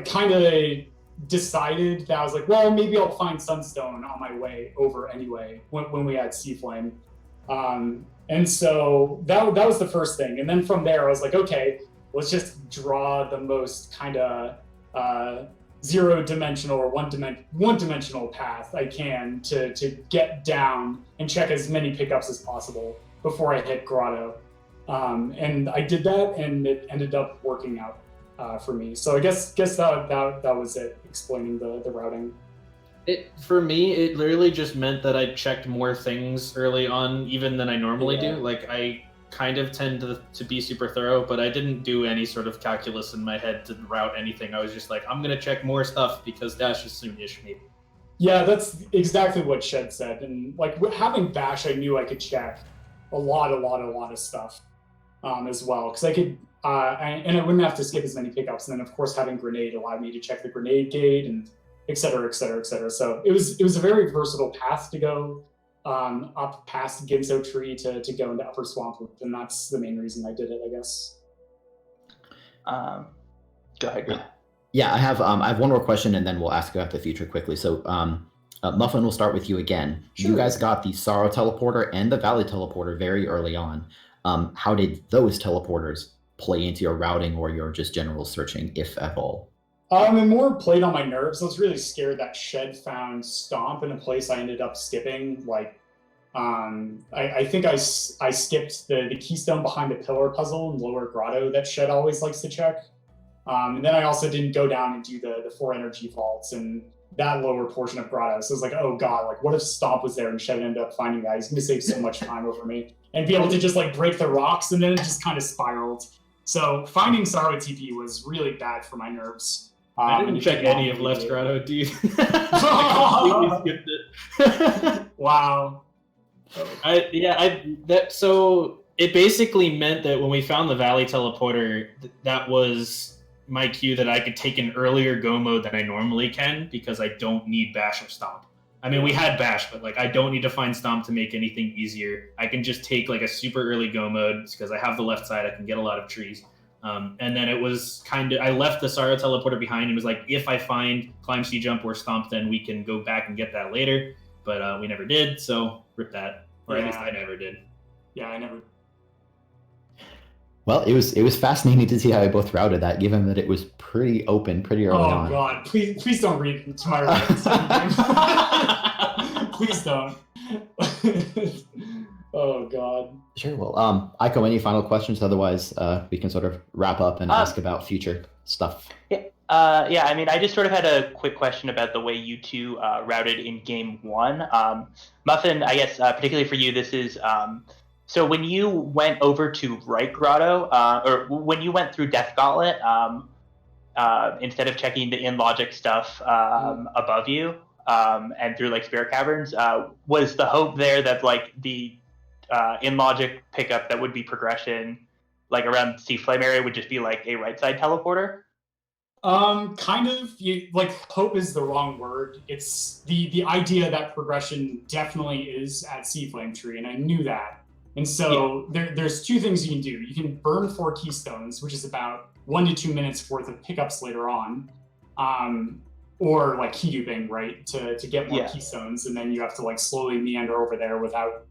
kind of decided that I was like, well, maybe I'll find Sunstone on my way over anyway when we had Sea Flame. And so that was the first thing. And then from there, I was like, okay, let's just draw the most kind of zero-dimensional or one-dimensional path I can to get down and check as many pickups as possible before I hit Grotto. And I did that, and it ended up working out for me. So I guess that was it, explaining the routing. For me, it literally just meant that I checked more things early on, even than I normally do. Like, I kind of tend to be super thorough, but I didn't do any sort of calculus in my head to route anything. I was just like, I'm going to check more stuff because Dash is soon-ish, maybe. Yeah, that's exactly what Shed said. And like having Bash, I knew I could check a lot of stuff as well. Because I could, and I wouldn't have to skip as many pickups. And then, of course, having Grenade allowed me to check the Grenade gate and et cetera, et cetera, et cetera. So it was a very versatile path to go up past Ginso Tree to go into Upper Swamp Loop, and that's the main reason I did it, I guess. Go ahead, Greg. Yeah, I have one more question, and then we'll ask about the future quickly. So, Muffin, we'll start with you again. Sure. You guys got the Sorrow teleporter and the Valley teleporter very early on. How did those teleporters play into your routing or your just general searching, if at all? It more played on my nerves. I was really scared that Shed found Stomp in a place I ended up skipping. Like, I think I skipped the keystone behind the pillar puzzle in Lower Grotto that Shed always likes to check. And then I also didn't go down and do the 4 energy vaults and that lower portion of Grotto. So it was like, oh god, like what if Stomp was there and Shed ended up finding that? He's gonna save so much time over me and be able to just like break the rocks, and then it just kind of spiraled. So finding Sorrow TP was really bad for my nerves. I didn't check any of Left Grotto, dude. I completely skipped it. Wow. So it basically meant that when we found the Valley teleporter, that was my cue that I could take an earlier go mode than I normally can because I don't need Bash or Stomp. I mean, we had Bash, but like I don't need to find Stomp to make anything easier. I can just take like a super early go mode because I have the left side. I can get a lot of trees. And then it was kind of, I left the Sorrow teleporter behind and was like, if I find Climb, Sea Jump, or Stomp, then we can go back and get that later. But we never did, so rip that. Or at least I never did. Yeah, I never. Well, it was fascinating to see how I both routed that, given that it was pretty open pretty early on. Oh god, please don't read to my right. Please don't. Oh god. Sure. Well, Aiko, any final questions? Otherwise, we can sort of wrap up and ask about future stuff. Yeah. I mean, I just sort of had a quick question about the way you two routed in game 1. Muffin, I guess, particularly for you, this is so when you went over to Right Grotto, or when you went through Death Gauntlet, instead of checking the in-logic stuff above you and through like Spirit Caverns, was the hope there that like the in-logic pickup that would be progression like around Sea Flame area would just be like a right side teleporter? Kind of. Like hope is the wrong word. It's the idea that progression definitely is at Sea Flame Tree, and I knew that. And so there's two things you can do. You can burn 4 keystones, which is about 1 to 2 minutes worth of pickups later on, or like key duping, right, to get more keystones, and then you have to like slowly meander over there without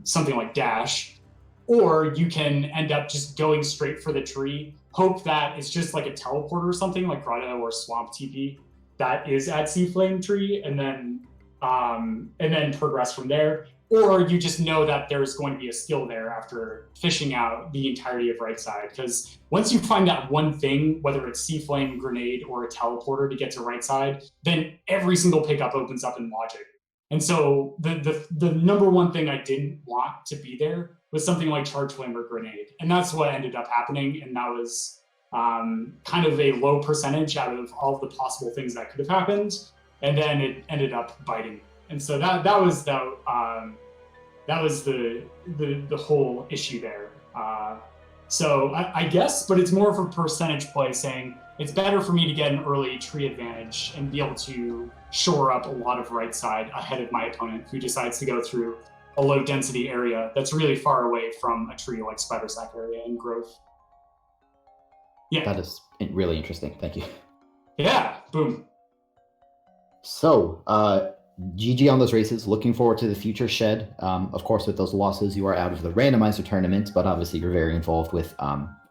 something like dash. Or you can end up just going straight for the tree, hope that it's just like a teleport or something like Grotto or Swamp TP that is at Sea Flame Tree, and then progress from there. Or you just know that there's going to be a skill there after fishing out the entirety of right side. Because once you find that one thing, whether it's Sea Flame, Grenade, or a teleporter to get to right side, then every single pickup opens up in logic. And so the number one thing I didn't want to be there was something like Charge Flame or Grenade. And that's what ended up happening. And that was kind of a low percentage out of all of the possible things that could have happened. And then it ended up biting. And so that was the whole issue there. So I guess, but it's more of a percentage play, saying it's better for me to get an early tree advantage and be able to shore up a lot of right side ahead of my opponent, who decides to go through a low density area that's really far away from a tree like Spider Sack area and Grove. Yeah. That is really interesting. Thank you. Yeah, boom. So, GG on those races. Looking forward to the future, Shed. Of course, with those losses, you are out of the randomizer tournament, but obviously you're very involved with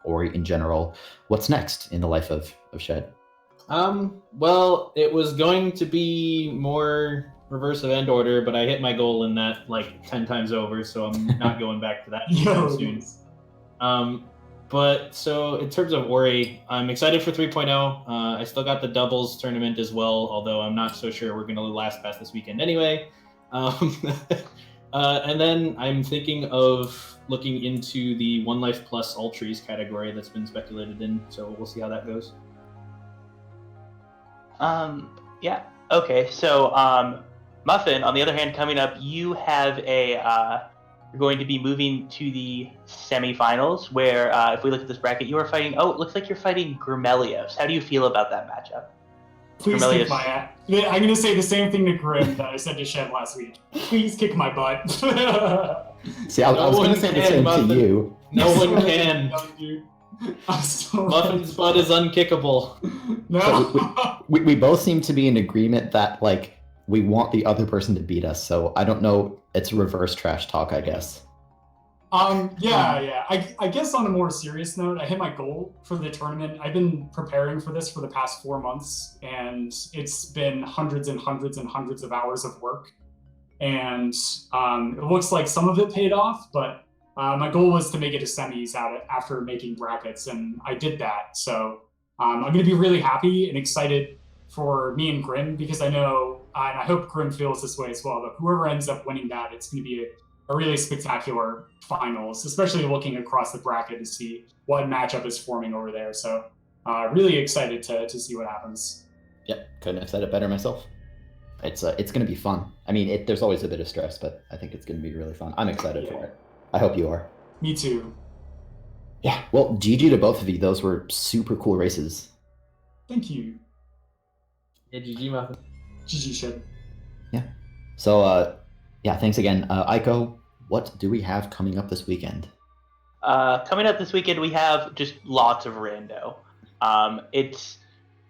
Ori in general. What's next in the life of Shed? Well, it was going to be more reverse of end order, but I hit my goal in that like 10 times over, so I'm not going back to that soon. But so in terms of Ori, I'm excited for 3.0. I still got the doubles tournament as well, although I'm not so sure we're going to last past this weekend anyway. And then I'm thinking of looking into the One Life Plus All Trees category that's been speculated in, so we'll see how that goes. Yeah. Okay. So, Muffin, on the other hand, coming up, you have you're going to be moving to the semifinals, where if we look at this bracket, you are fighting. Oh, it looks like you're fighting Grimelios. How do you feel about that matchup? Please kick my ass. I'm going to say the same thing to Grim that I said to Shed last week. Please kick my butt. See, I was going to say the same to you. No one can. So Muffin's butt is unkickable. No. We both seem to be in agreement that like we want the other person to beat us. So I don't know. It's reverse trash talk, I guess. Yeah. I guess on a more serious note, I hit my goal for the tournament. I've been preparing for this for the past 4 months, and it's been hundreds and hundreds and hundreds of hours of work. And it looks like some of it paid off, but my goal was to make it to semis after making brackets, and I did that. So I'm going to be really happy and excited for me and Grim, because I know, and I hope Grim feels this way as well, but whoever ends up winning that, it's going to be a really spectacular finals, especially looking across the bracket to see what matchup is forming over there. So really excited to see what happens. Yep, couldn't have said it better myself. It's going to be fun. I mean, there's always a bit of stress, but I think it's going to be really fun. I'm excited for it. I hope you are. Me too. Yeah, well, GG to both of you. Those were super cool races. Thank you. Yeah, GG, Muffin. GG, Shed. Yeah. So, thanks again. Aiko, what do we have coming up this weekend? Coming up this weekend, we have just lots of rando.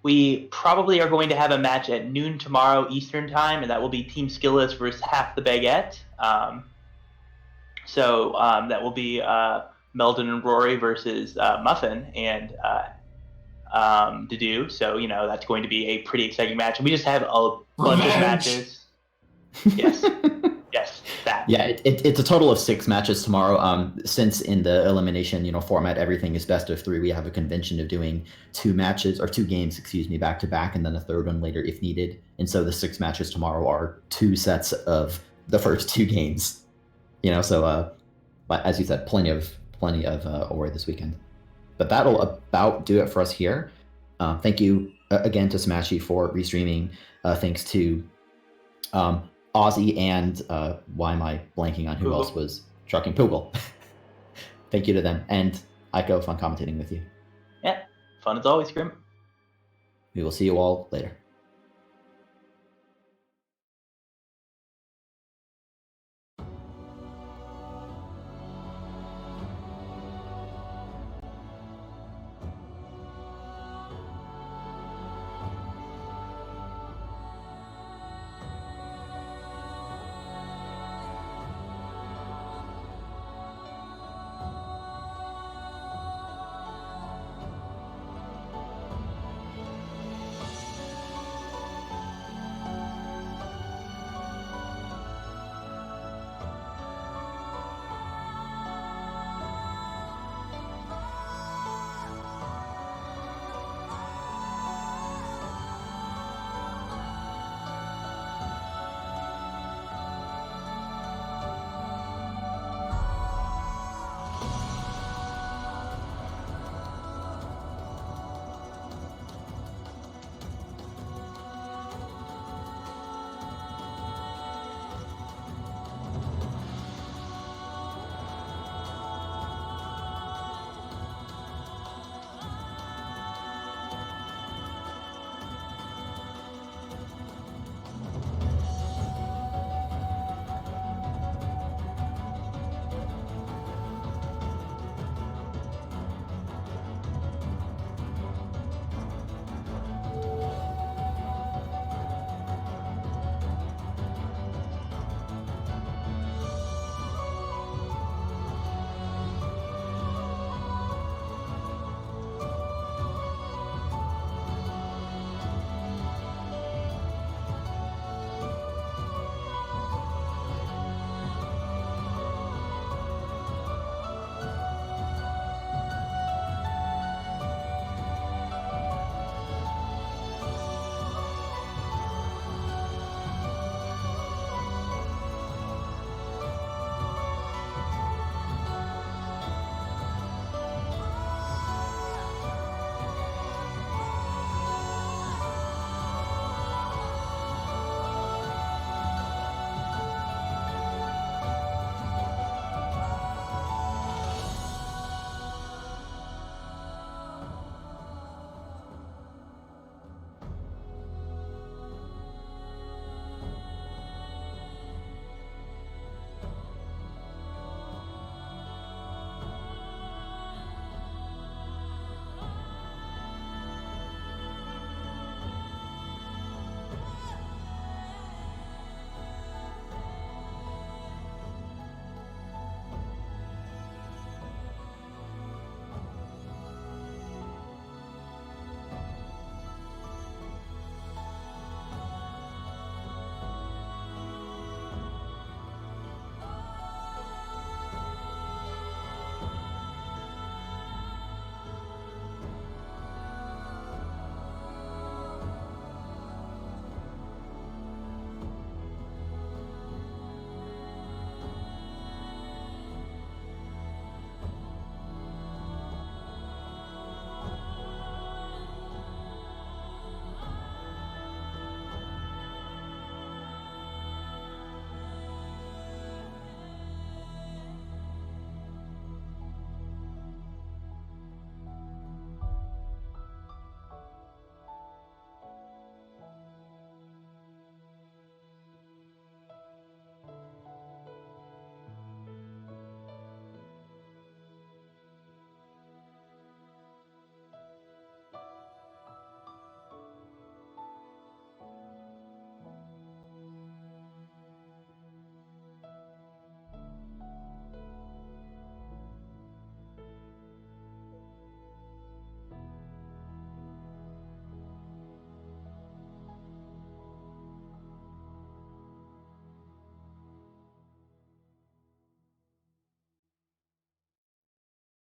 We probably are going to have a match at noon tomorrow Eastern time, and that will be Team Skillless versus Half the Baguette. So that will be Meldon and Rory versus Muffin and Dedu. So, that's going to be a pretty exciting match. And we just have a bunch of matches. Yes. Yes, that. Yeah, it's a total of 6 matches tomorrow. Since in the elimination, format, everything is best of 3. We have a convention of doing 2 games, back to back, and then a third one later if needed. And so the 6 matches tomorrow are 2 sets of the first 2 games. So as you said, plenty of Ori this weekend. But that'll about do it for us here. Thank you again to Smashy for restreaming. Thanks to Ozzy and why am I blanking on who else was trucking? Poogle. Thank you to them. And Aiko, fun commentating with you. Yeah, fun as always, Grim. We will see you all later.